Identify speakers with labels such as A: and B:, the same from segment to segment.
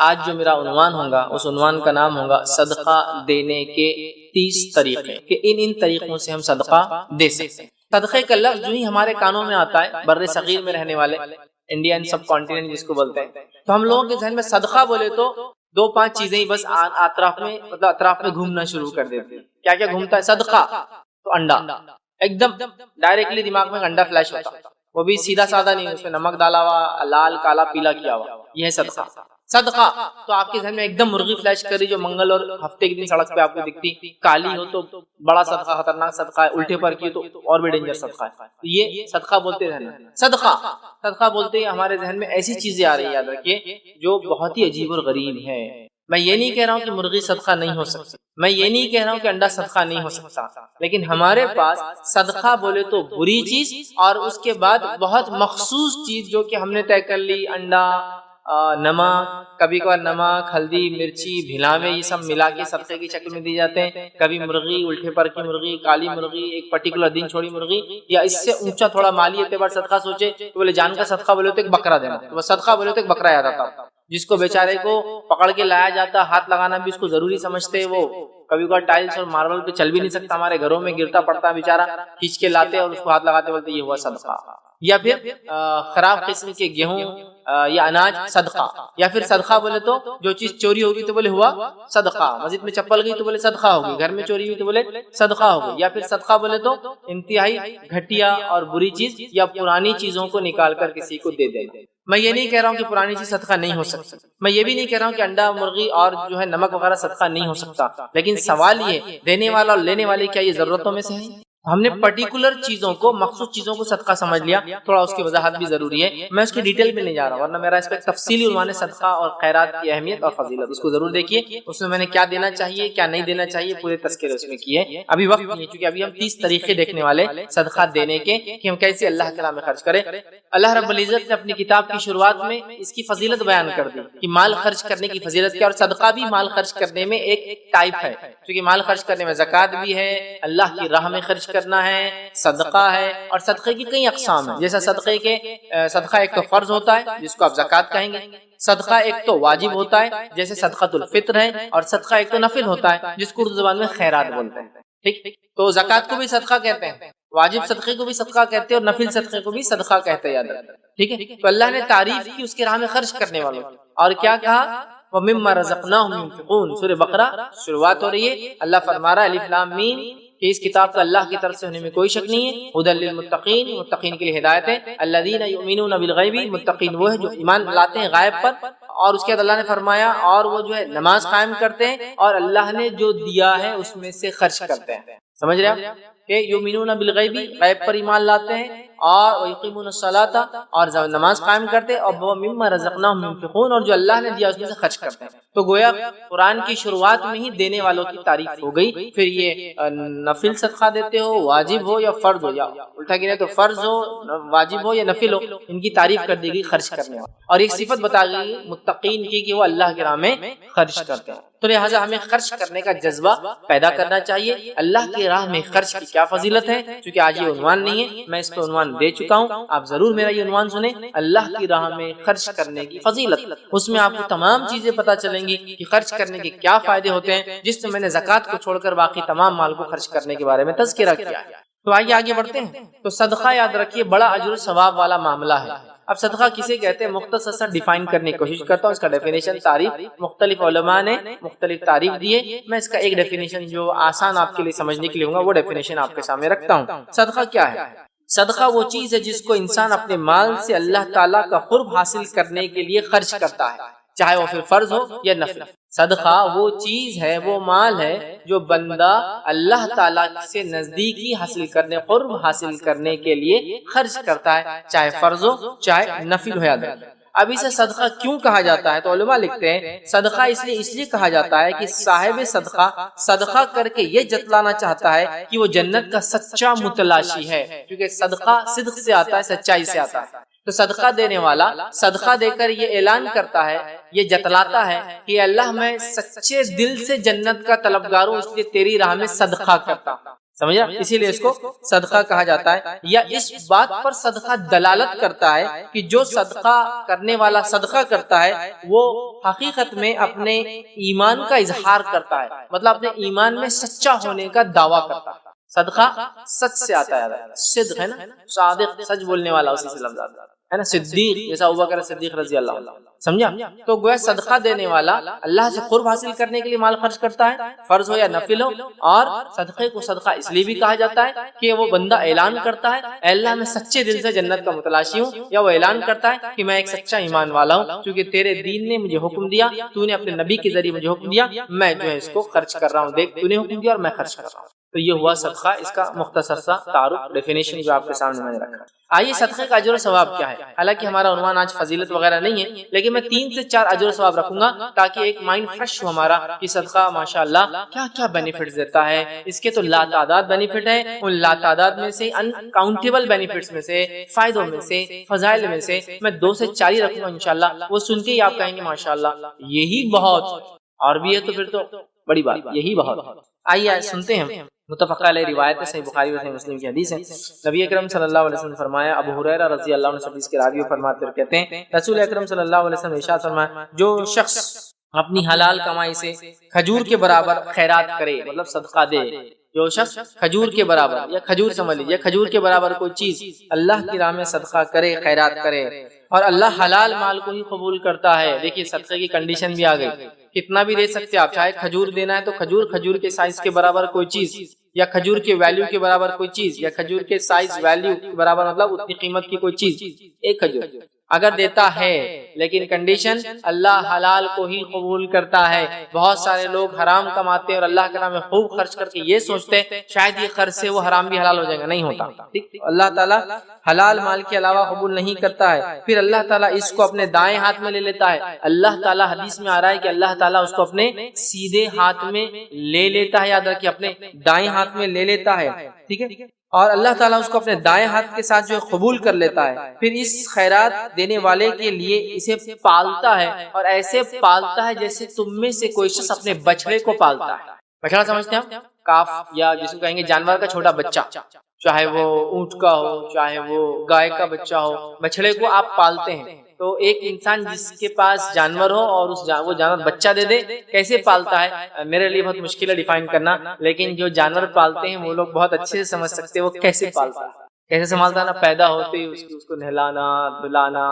A: آج جو میرا عنوان ہوگا اس عنوان کا نام ہوگا صدقہ دینے کے 30 طریقے، کہ ان طریقوں سے ہم صدقہ دے سکتے ہیں۔ صدقے کا لفظ جو ہی ہمارے کانوں میں آتا ہے، بر صغیر میں رہنے والے، انڈین سب کانٹیننٹ جس کو بولتے ہیں، تو ہم لوگوں کے ذہن میں صدقہ بولے تو 2-5 چیزیں ہی بس اطراف میں گھومنا شروع کر دیتی ہیں۔ کیا کیا گھومتا ہے؟ صدقہ تو انڈا، ایک دم ڈائریکٹلی دماغ میں انڈا فلیش ہوتا ہے، وہ بھی سیدھا سادہ نہیں، اس میں نمک ڈالا ہوا، لال کالا پیلا کیا ہوا، یہ ہے صدقہ۔ صدقہ تو آپ کے ذہن میں ایک دم مرغی فلیش کر رہی جو منگل اور ہفتے کے دن سڑک پہ آپ کو دکھتی، کالی ہو تو بڑا صدقہ، خطرناک صدقہ ہے، الٹے پر کی تو اور بھی ڈینجر صدقہ ہے، تو یہ صدقہ بولتے ذہن میں۔ صدقہ بولتے ہی ہمارے ذہن میں ایسی چیزیں آ رہی ہیں، یاد رکھیے، جو بہت ہی عجیب اور غریب ہے۔ میں یہ نہیں کہہ رہا ہوں کہ مرغی صدقہ نہیں ہو سکتی، میں یہ نہیں کہہ رہا ہوں کہ انڈا صدقہ نہیں ہو سکتا، لیکن ہمارے پاس صدقہ بولے تو بری چیز، اور اس کے بعد بہت مخصوص چیز جو کہ ہم نے طے کر لی، انڈا، نمک، کبھی کبھار نمک، ہلدی، مرچی، بھلاوے، یہ سب ملا کے صدقے کی شکل میں دی جاتے ہیں۔ کبھی مرغی، الٹے پر کی مرغی، کالی مرغی، ایک پرٹیکولر دن چھوڑی مرغی، یا اس سے اونچا تھوڑا مالی اعتبار صدقہ سوچے تو بولے جان کا صدقہ بولے تو ایک بکرا دینا، تو بس صدقہ بولے تو ایک بکرا یاد آتا، جس کو بیچارے کو پکڑ کے لایا جاتا، ہاتھ لگانا بھی اس کو ضروری سمجھتے، وہ کبھی کبھار ٹائلز اور ماربل پہ چل بھی نہیں سکتا، ہمارے گھروں میں گرتا پڑتا ہے بیچارہ، کھینچ کے لاتے اور اس کو ہاتھ لگاتے بولتے یہ ہوا صدقہ۔ یا پھر خراب قسم کے گیہوں یا اناج، صدقہ۔ یا پھر صدقہ بولے تو جو چیز چوری ہوگی تو بولے ہوا صدقہ، مسجد میں چپل گئی تو بولے صدقہ ہوگی، گھر میں چوری ہوئی تو بولے صدقہ ہوگی۔ یا پھر صدقہ بولے تو انتہائی گھٹیا اور بری چیز یا پرانی چیزوں کو نکال کر کسی کو دے دینا۔ میں یہ نہیں کہہ رہا ہوں کہ پرانی چیز صدقہ نہیں ہو سکتی، میں یہ بھی نہیں کہہ رہا ہوں کہ انڈا، مرغی اور جو ہے نمک وغیرہ صدقہ نہیں ہو سکتا، لیکن سوال یہ دینے والا اور لینے والے کیا یہ ضرورتوں میں سے ہے؟ ہم نے پرٹیکولر چیزوں کو، مخصوص چیزوں کو صدقہ سمجھ لیا، تھوڑا اس کی وضاحت بھی ضروری ہے، میں اس کی ڈیٹیل میں نہیں جا رہا ہوں، ورنہ میرا اس پہ تفصیلی عنوان ہے صدقہ اور خیرات کی اہمیت اور فضیلت، اس کو ضرور دیکھیے، اس میں میں نے کیا دینا چاہیے کیا نہیں دینا چاہیے پورے تذکرے اس میں کیے۔ ابھی وقت نہیں ہے کیونکہ ابھی ہم 30 طریقے دیکھنے والے صدقہ دینے کے، کہ ہم کیسے اللہ کے راہ میں خرچ کریں۔ اللہ رب العزت نے اپنی کتاب کی شروعات میں اس کی فضیلت بیان کر دی کہ مال خرچ کرنے کی فضیلت کیا، اور صدقہ بھی مال خرچ کرنے میں ایک ٹائپ ہے، کیونکہ مال خرچ کرنے میں زکوٰۃ بھی ہے، اللہ کی راہ میں خرچ کرنا ہے، صدقہ ہے، اور صدقے کی کئی اقسام ہیں، جیسا صدقہ ایک تو فرض ہوتا ہے جس کو آپ زکوٰۃ کہیں گے، صدقہ ایک تو واجب ہوتا ہے جیسے صدقۃ الفطر ہے، اور صدقہ ایک تو نفل ہوتا ہے جس کو اردو زبان میں خیرات بولتے ہیں۔ ٹھیک، تو زکوٰۃ کو بھی صدقہ کہتے ہیں، واجب صدقے کو بھی صدقہ کہتے ہیں، اور نفل صدقے کو بھی صدقہ کہتے ہیں، یاد رکھیں۔ ٹھیک ہے، تو اللہ نے تعریف کی اس کے راہ میں خرچ کرنے والوں کی، اور کیا کہا؟ وَمِمَّا رَزَقْنَاهُمْ يُنْفِقُونَ۔ سورہ بقرہ شروعات ہو رہی ہے، اللہ فرما رہا ہے الف لام میم کہ اس کتاب کا اللہ کی طرف سے ہونے میں کوئی شک نہیں ہے، ھدی للمتقین، متقین کے لیے ہدایت ہے، الذین یؤمنون بالغیب، متقین وہ ہے جو ایمان لاتے ہیں غائب پر، اور اس کے بعد اللہ نے فرمایا اور وہ جو ہے نماز قائم کرتے ہیں اور اللہ نے جو دیا ہے اس میں سے خرچ کرتے ہیں۔ سمجھ رہے آپ کہ یؤمنون بالغیب، غیب پر ایمان لاتے ہیں، اور یقیمون الصلاۃ، اور نماز قائم کرتے ہیں، اور مما رزقناہم ينفقون، اور جو اللہ نے دیا اس میں سے خرچ کرتے ہیں۔ تو گویا قرآن کی شروعات میں ہی دینے والوں کی تعریف ہو گئی، پھر یہ نفل صدقہ دیتے ہو، واجب ہو یا فرض ہو، یا الٹا گنے تو فرض ہو، واجب ہو یا نفل ہو، ان کی تعریف کر دی گئی خرچ کرنے والا، اور ایک صفت بتا گئی متقین کی کہ وہ اللہ کے راہ میں خرچ کرتے ہیں۔ تو لہٰذا ہمیں خرچ کرنے کا جذبہ پیدا کرنا چاہیے۔ اللہ کی راہ میں خرچ کی کیا فضیلت ہے، چونکہ آج یہ عنوان نہیں ہے، میں اس پہ عنوان دے چکا ہوں، آپ ضرور میرا یہ عنوان سنیں، اللہ کی راہ میں خرچ کرنے کی فضیلت۔ اس میں آپ کو تمام چیزیں پتہ چلیں گی کہ خرچ کرنے کے کیا فائدے ہوتے ہیں، جس میں نے زکوٰۃ کو چھوڑ کر باقی تمام مال کو خرچ کرنے کے بارے میں تذکرہ کیا ہے۔ تو آئیے آگے بڑھتے ہیں۔ تو صدقہ یاد رکھیے بڑا اجر و ثواب والا معاملہ ہے۔ اب صدقہ کسے کہتے ہیں مختصر سا ڈیفائن کرنے کی کوشش کرتا ہوں، اس کا ڈیفینیشن، تعریف، مختلف علماء نے مختلف تعریف دی ہے، میں اس کا ایک ڈیفینیشن جو آسان آپ کے لیے سمجھنے کے لیے ہوگا وہ ڈیفینیشن آپ کے سامنے رکھتا ہوں۔ صدقہ کیا ہے؟ صدقہ وہ چیز ہے جس کو انسان اپنے مال سے اللہ تعالیٰ کا قرب حاصل کرنے کے لیے خرچ کرتا ہے، چاہے وہ پھر فرض ہو یا نفل۔ صدقہ وہ چیز ہے، وہ مال ہے جو بندہ اللہ تعالیٰ سے نزدیکی حاصل کرنے، قرب حاصل کرنے کے لیے خرچ کرتا ہے، چاہے فرض ہو چاہے نفل ہو۔ یاد رکھیں، اب اسے صدقہ کیوں کہا جاتا ہے؟ تو علماء لکھتے ہیں صدقہ اس لیے کہا جاتا ہے کہ صاحب صدقہ کر کے یہ جتلانا چاہتا ہے کہ وہ جنت کا سچا متلاشی ہے، کیونکہ صدقہ صدق سے آتا ہے، سچائی سے آتا ہے۔ تو صدقہ دینے والا صدقہ دے کر یہ اعلان کرتا ہے، یہ جتلاتا ہے کہ اللہ میں سچے دل سے جنت کا طلبگار ہوں، اس لیے تیری راہ میں صدقہ کرتا ہوں۔ سمجھا؟ اسی لیے اس کو صدقہ کہا جاتا ہے، یا اس بات پر صدقہ دلالت کرتا ہے کہ جو صدقہ کرنے والا صدقہ کرتا ہے وہ حقیقت میں اپنے ایمان کا اظہار کرتا ہے، مطلب اپنے ایمان میں سچا ہونے کا دعویٰ کرتا ہے۔ صدقہ سچ سے آتا ہے، صدق ہے نا، صادق سچ بولنے والا اسی سے لفظ آتا ہے نا، صدیق جیسا ابوبکر صدیق رضی اللہ عنہ، سمجھا؟ تو گویا صدقہ دینے والا اللہ سے قرب حاصل کرنے کے لیے مال خرچ کرتا ہے، فرض ہو یا نفل ہو، اور صدقے کو صدقہ اس لیے بھی کہا جاتا ہے کہ وہ بندہ اعلان کرتا ہے اے اللہ میں سچے دل سے جنت کا متلاشی ہوں، یا وہ اعلان کرتا ہے کہ میں ایک سچا ایمان والا ہوں کیونکہ تیرے دین نے مجھے حکم دیا، تو نے اپنے نبی کے ذریعے مجھے حکم دیا، میں جو ہے اس کو خرچ کر رہا ہوں، دیکھ تو نے حکم دیا اور میں خرچ کر رہا ہوں۔ تو یہ ہوا صدقہ، اس کا مختصر سا تعارف، ڈیفینیشن جو آپ کے سامنے میں نے رکھا۔ آئیے صدقے کا اجر و ثواب کیا ہے؟ حالانکہ ہمارا عنوان آج فضیلت وغیرہ نہیں ہے، لیکن میں 3 سے 4 اجر و ثواب رکھوں گا تاکہ ایک مائنڈ فریش ہو ہمارا کہ صدقہ ماشاءاللہ کیا کیا بینیفٹس دیتا ہے۔ اس کے تو لاتعداد بینیفٹ ہے، ان لاتعداد میں سے، ان کاؤنٹیبل بینیفٹس میں سے، فائدوں میں سے، فضائل میں سے میں 2 سے 4 ہی رکھوں گا انشاءاللہ، وہ سن کے ہی آپ کہیں گے ماشاءاللہ یہی بہت، اور بھی ہے تو پھر تو بڑی بات، یہی بہت۔ آئیے سنتے ہیں متفق علیہ روایت ہے، صحیح بخاری و صحیح مسلم کی حدیث ہے۔ نبی اکرم صلی اللہ علیہ وسلم نے فرمایا، ابو ہریرہ رضی اللہ عنہ سے حدیث کے راوی فرماتے ہیں، کہتے ہیں رسول اکرم صلی اللہ علیہ وسلم نے ارشاد فرمایا، جو شخص اپنی حلال کمائی سے کھجور کے برابر خیرات کرے، مطلب صدقہ دے، جو شخص کھجور کے برابر، یا کھجور سمجھ لیجیے، کھجور کے برابر کوئی چیز اللہ کی راہ میں صدقہ کرے، خیرات کرے، اور اللہ حلال مال کو ہی قبول کرتا ہے۔ دیکھیے صدقے کی کنڈیشن بھی آ گئی، کتنا بھی دے سکتے آپ، چاہے کھجور دینا ہے تو کھجور کے سائز کے برابر کوئی چیز، یا کھجور کے ویلیو کے برابر کوئی چیز، یا کھجور کے سائز ویلیو کے برابر مطلب اتنی قیمت کی کوئی چیز، ایک کھجور اگر دیتا ہے، لیکن کنڈیشن اللہ حلال کو ہی قبول کرتا ہے۔ بہت سارے لوگ حرام کماتے ہیں اور اللہ کے نام میں خوب خرچ کر کے یہ سوچتے ہیں شاید یہ قرض سے وہ حرام بھی حلال ہو جائے گا، نہیں ہوتا۔ اللہ تعالیٰ حلال مال کے علاوہ قبول نہیں کرتا ہے، پھر اللہ تعالیٰ اس کو اپنے دائیں ہاتھ میں لے لیتا ہے۔ اللہ تعالیٰ حدیث میں آ رہا ہے کہ اللہ تعالیٰ اس کو اپنے سیدھے ہاتھ میں لے لیتا ہے، یاد رکھیے اپنے دائیں ہاتھ میں لے لیتا ہے، ٹھیک ہے، اور اللہ تعالیٰ اس کو اپنے دائیں ہاتھ کے ساتھ جو قبول کر لیتا ہے، پھر اس خیرات دینے والے کے لیے اسے پالتا ہے، اور ایسے پالتا ہے جیسے تم میں سے کوئی شخص اپنے بچڑے کو پالتا ہے۔ بچڑا سمجھتے ہیں آپ؟ کاف، یا جس کو کہیں گے جانور کا چھوٹا بچہ، چاہے وہ اونٹ کا ہو، چاہے وہ گائے کا بچہ ہو، بچڑے کو آپ پالتے ہیں۔ تو ایک انسان جس کے پاس جانور ہو اور وہ جانور بچہ دے دے، کیسے پالتا ہے؟ میرے لیے بہت مشکل ہے ڈیفائن کرنا، لیکن جو جانور پالتے ہیں وہ لوگ بہت اچھے سے سمجھ سکتے ہیں وہ کیسے پالتا ہے، کیسے سنبھالتا ہے نا۔ پیدا ہوتے ہی اس کو نہلانا دلانا،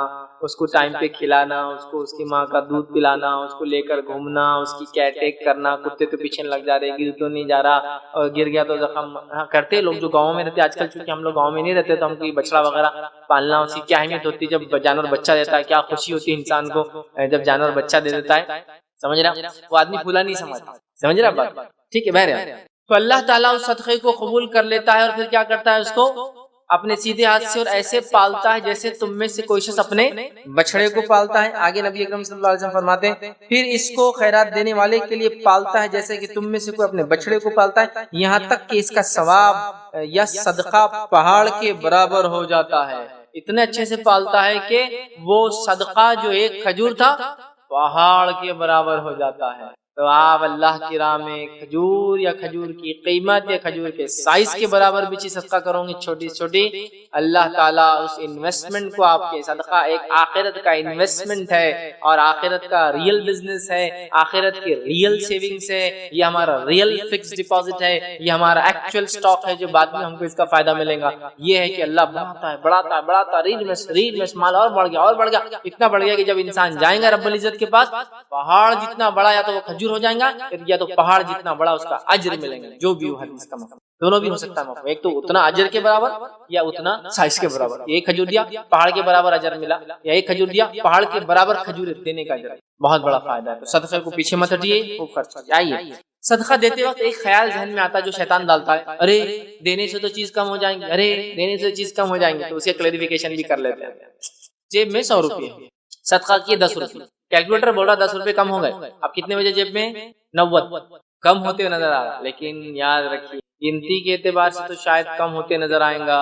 A: اس کو ٹائم پہ کھلانا، اس کی ماں کا دودھ پلانا، اس کو لے کر گھومنا، اس کی کیئر ٹیک کرنا، کتے تو پیچھے لگ جا رہے، گر تو نہیں جا رہا، اور گر گیا تو زخم کرتے لوگ جو گاؤں میں رہتے۔ آج کل چونکہ ہم لوگ گاؤں میں نہیں رہتے تو ہم کو بچڑا وغیرہ پالنا، اس کی کیا اہمیت ہوتی ہے جب جانور بچہ دیتا ہے، کیا خوشی ہوتی ہے انسان کو جب جانور بچہ دے دیتا ہے، سمجھ رہا؟ وہ آدمی پھولا نہیں سمجھ رہا بات، ٹھیک ہے بہرحال۔ تو اللہ تعالیٰ اس صدقے کو قبول کر لیتا ہے، اور پھر کیا کرتا ہے؟ اس کو اپنے سیدھے ہاتھ سے اور ایسے پالتا ہے جیسے تم میں سے کوئی شخص اپنے بچڑے کو پالتا ہے۔ آگے نبی اکرم صلی اللہ علیہ وسلم فرماتے ہیں، پھر اس کو خیرات دینے والے کے لیے پالتا ہے جیسے کہ تم میں سے کوئی اپنے بچڑے کو پالتا ہے، یہاں تک کہ اس کا ثواب یا صدقہ پہاڑ کے برابر ہو جاتا ہے۔ اتنے اچھے سے پالتا ہے کہ وہ صدقہ جو ایک کھجور تھا پہاڑ کے برابر ہو جاتا ہے۔ تو آپ اللہ کی راہ میں کھجور یا کھجور کی قیمت یا کھجور کے سائز کے برابر بھی چیز صدقہ کرو گے، چھوٹی چھوٹی، اللہ تعالیٰ اس انویسٹمنٹ کو آپ کے صدقہ ایک آخرت کا انویسٹمنٹ ہے، اور آخرت کا ریئل بزنس ہے، آخرت کی ریئل سیونگز ہے، یہ ہمارا ریئل فکس ڈپازٹ ہے، یہ ہمارا ایکچوئل سٹاک ہے جو بعد میں ہم کو اس کا فائدہ ملے گا۔ یہ ہے کہ اللہ بڑھاتا ہے بڑھاتا ہے بڑھاتا ہے، ریل میں مال اور بڑھ گیا اور بڑھ گیا، اتنا بڑھ گیا کہ جب انسان جائیں گا رب العزت کے پاس، پہاڑ جتنا بڑا یا تو وہ کھجور ہو جائیں گا، یا تو پہاڑ جتنا بڑا اس کا اجر ملے گا، جو بھی ہو حدیث کا مطلب دونوں بھی ہو سکتا ہے، ایک تو اتنا اجر کے برابر یا اتنا سائز کے برابر، ایک کھجور دیا پہاڑ کے برابر اجر ملا، یا ایک کھجور دیا پہاڑ کے برابر کھجور دینے کا اجر، بہت بڑا فائدہ ہے۔ تو صدقے کو پیچھے مت ہٹیے، خوب خرچ کیجیے۔ صدقہ دیتے وقت ایک خیال ذہن میں آتا ہے جو شیطان ڈالتا ہے، ارے دینے سے تو چیز کم ہو جائیں گی، ارے دینے سے چیز کم ہو جائیں گی، تو اسے کلیریفیکیشن بھی کر لیتے ہیں۔ جیب میں 100 روپے صدقہ کیے 10 روپے، کیلکولیٹر بول رہا 10 روپے کم ہو گئے، اب کتنے بجے جیب میں 90 کم ہوتے نظر آ رہا، لیکن یاد رکھیے گنتی کے اعتبار سے تو شاید کم ہوتے نظر آئیں گا،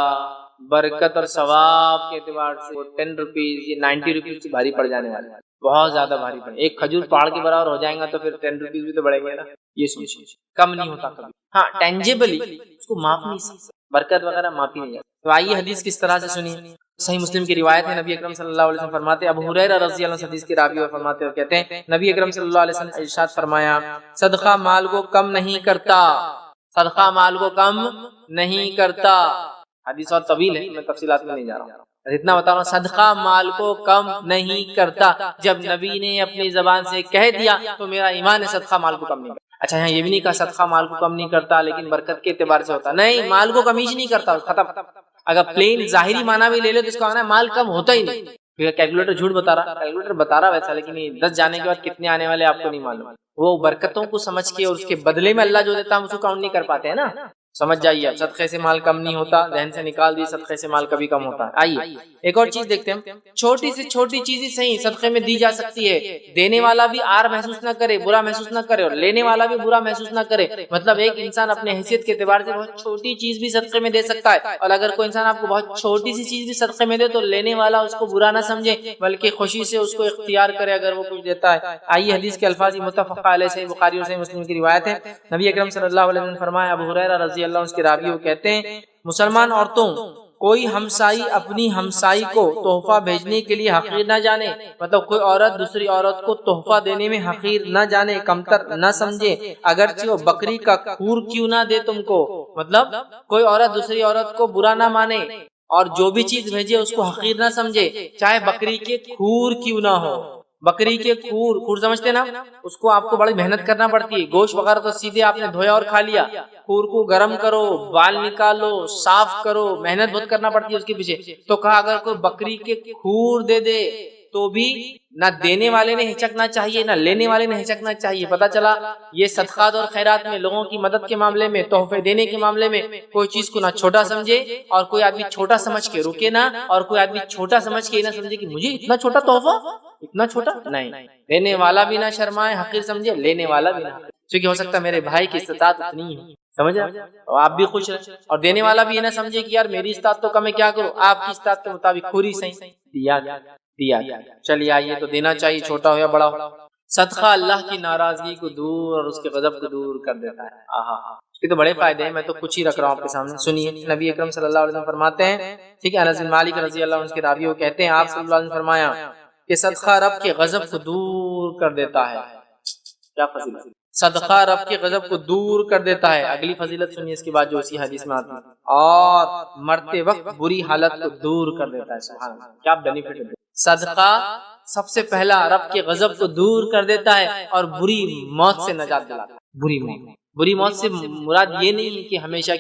A: برکت اور ثواب کے اعتبار سے وہ 10 روپیز یا 90 روپیز سے بھاری پڑ جانے والے، بہت زیادہ بھاری پڑے. ایک کھجور پہاڑ کے برابر ہو جائیں گا تو پھر 10 روپیز بھی تو بڑھیں گے نا. یہ سوچیے کم نہیں ہوتا کبھی. ہاں ٹینجیبلی اس کو ماپ نہیں سکتے، برکت وغیرہ ماپی نہیں جاتی. تو آئیے حدیث کس طرح سے سنیے. صحیح مسلم کی روایت ہے، نبی اکرم صلی اللہ علیہ وسلم فرماتے ہیں، ابو ہریرہ رضی اللہ عنہ حدیث کے راوی اور فرماتے اور کہتے ہیں نبی اکرم صلی اللہ علیہ وسلم نے ارشاد فرمایا صدقہ مال کو کم نہیں کرتا، صدقہ مال کو کم نہیں کرتا. حدیث اور طویل ہے، میں تفصیلات میں نہیں جا رہا ہوں، اتنا بتا رہا ہوں صدقہ مال کو کم نہیں کرتا. جب نبی نے اپنی زبان سے کہہ دیا تو میرا ایمان ہے صدقہ مال کو کم نہیں کرتا. اچھا یہاں یہ بھی نہیں کہا صدقہ مال کو کم نہیں کرتا لیکن برکت کے اعتبار سے ہوتا، نہیں، مال کو کم ہی نہیں کرتا، ختم. اگر پلین ظاہری معنی بھی لے لو تو اس کا معنی ہے مال کم ہوتا ہی نہیں. پھر کیلکولیٹر جھوٹ بتا رہا، کیلکولیٹر بتا رہا ویسا، لیکن یہ 10 جانے کے بعد کتنے آنے والے آپ کو نہیں معلوم. وہ برکتوں کو سمجھ کے اور اس کے بدلے میں اللہ جو دیتا ہم اس کو کاؤنٹ نہیں کر پاتے ہیں نا. سمجھ جائیے، صدقے سے مال کم نہیں ہوتا، ذہن سے نکال دی صدقے سے مال کبھی کم ہوتا ہے. آئیے ایک اور چیز دیکھتے ہیں، چھوٹی سے چھوٹی چیز ہی صحیح صدقے میں دی جا سکتی ہے. دینے والا بھی آر محسوس نہ کرے، برا محسوس نہ کرے، اور لینے والا بھی برا محسوس نہ کرے. مطلب ایک انسان اپنے حیثیت کے اعتبار سے بہت چھوٹی چیز بھی صدقے میں دے سکتا ہے، اور اگر کوئی انسان آپ کو بہت چھوٹی سی چیز بھی صدقے میں دے تو لینے والا اس کو برا نہ سمجھے بلکہ خوشی سے اس کو اختیار کرے اگر وہ کچھ دیتا ہے. آئیے حدیث کے الفاظ متفق علیہ صحیح بخاری اور صحیح مسلم کی روایت ہے. نبی اکرم صلی اللہ علیہ وسلم فرمایا، ابو ہریرہ رضی اللہ عنہ کے راوی کہتے ہیں مسلمان عورتوں کوئی ہمسائی اپنی ہمسائی کو تحفہ بھیجنے کے لیے حقیر نہ جانے. مطلب کوئی عورت دوسری عورت کو تحفہ دینے میں حقیر نہ جانے، کمتر نہ سمجھے، اگرچہ وہ بکری کا کھور کیوں نہ دے تم کو. مطلب کوئی عورت دوسری عورت کو برا نہ مانے اور جو بھی چیز بھیجے اس کو حقیر نہ سمجھے، چاہے بکری کے کھور کیوں نہ ہو. بکری کے کھور سمجھتے نا، اس کو آپ کو بڑی محنت کرنا پڑتی ہے. گوشت وغیرہ تو سیدھے آپ نے دھویا اور کھا لیا، کھور کو گرم کرو، بال نکالو، صاف کرو، محنت بہت کرنا پڑتی ہے اس کے پیچھے. تو کہا اگر کوئی بکری کے کھور دے دے تو بھی نہ دینے والے نے ہچکنا چاہیے نہ لینے والے نے ہچکنا چاہیے. پتا چلا یہ صدقات اور خیرات میں، لوگوں کی مدد کے معاملے میں، تحفے دینے کے معاملے میں کوئی چیز کو نہ چھوٹا سمجھے اور کوئی آدمی چھوٹا سمجھ کے رکے نہ، اور کوئی آدمی چھوٹا سمجھ کے نہ سمجھے کہ مجھے اتنا چھوٹا تحفہ، اتنا چھوٹا نہیں. دینے والا بھی نہ شرمائے، حقیر سمجھے، لینے والا بھی نہ، کیونکہ ہو سکتا ہے میرے بھائی کی استطاعت اتنی ہے، سمجھا، اور آپ بھی خوش رہیں. اور دینے والا بھی یہ نہ سمجھے کہ یار میری استطاعت تو کم ہے، کیا کروں، آپ کی استطاعت کے مطابق پوری صحیح دیا دیا. چلیے آئیے تو دینا چاہیے، چھوٹا ہو یا بڑا ہو. صدقہ اللہ کی ناراضگی کو دور اور اس کے غضب کو دور کر دیتا ہے. اس کے تو بڑے فائدے ہیں، میں تو کچھ ہی رکھ رہا ہوں آپ کے سامنے. سنیے نبی اکرم صلی اللہ علیہ وسلم فرماتے ہیں، ٹھیک ہے، انس بن مالک رضی اللہ عنہ کے راوی وہ کہتے ہیں آپ صلی اللہ علیہ وسلم فرمایا کہ صدقہ رب کے غضب کو دور کر دیتا ہے. کیا فضیلت، صدقہ رب کے غضب کو دور کر دیتا ہے. اگلی فضیلت سنیے اس کے بعد جو اسی حدیث میں آتی ہے، اور مرتے وقت بری حالت کو دور کر دیتا ہے. سبحان اللہ، کیا بینیفٹ ہے. صدقہ سب سے پہلا رب کے غضب کو دور کر دیتا ہے اور بری موت سے نجات دلاتا ہے. بری موت سے مراد یہ نہیں کہ ہمیشہ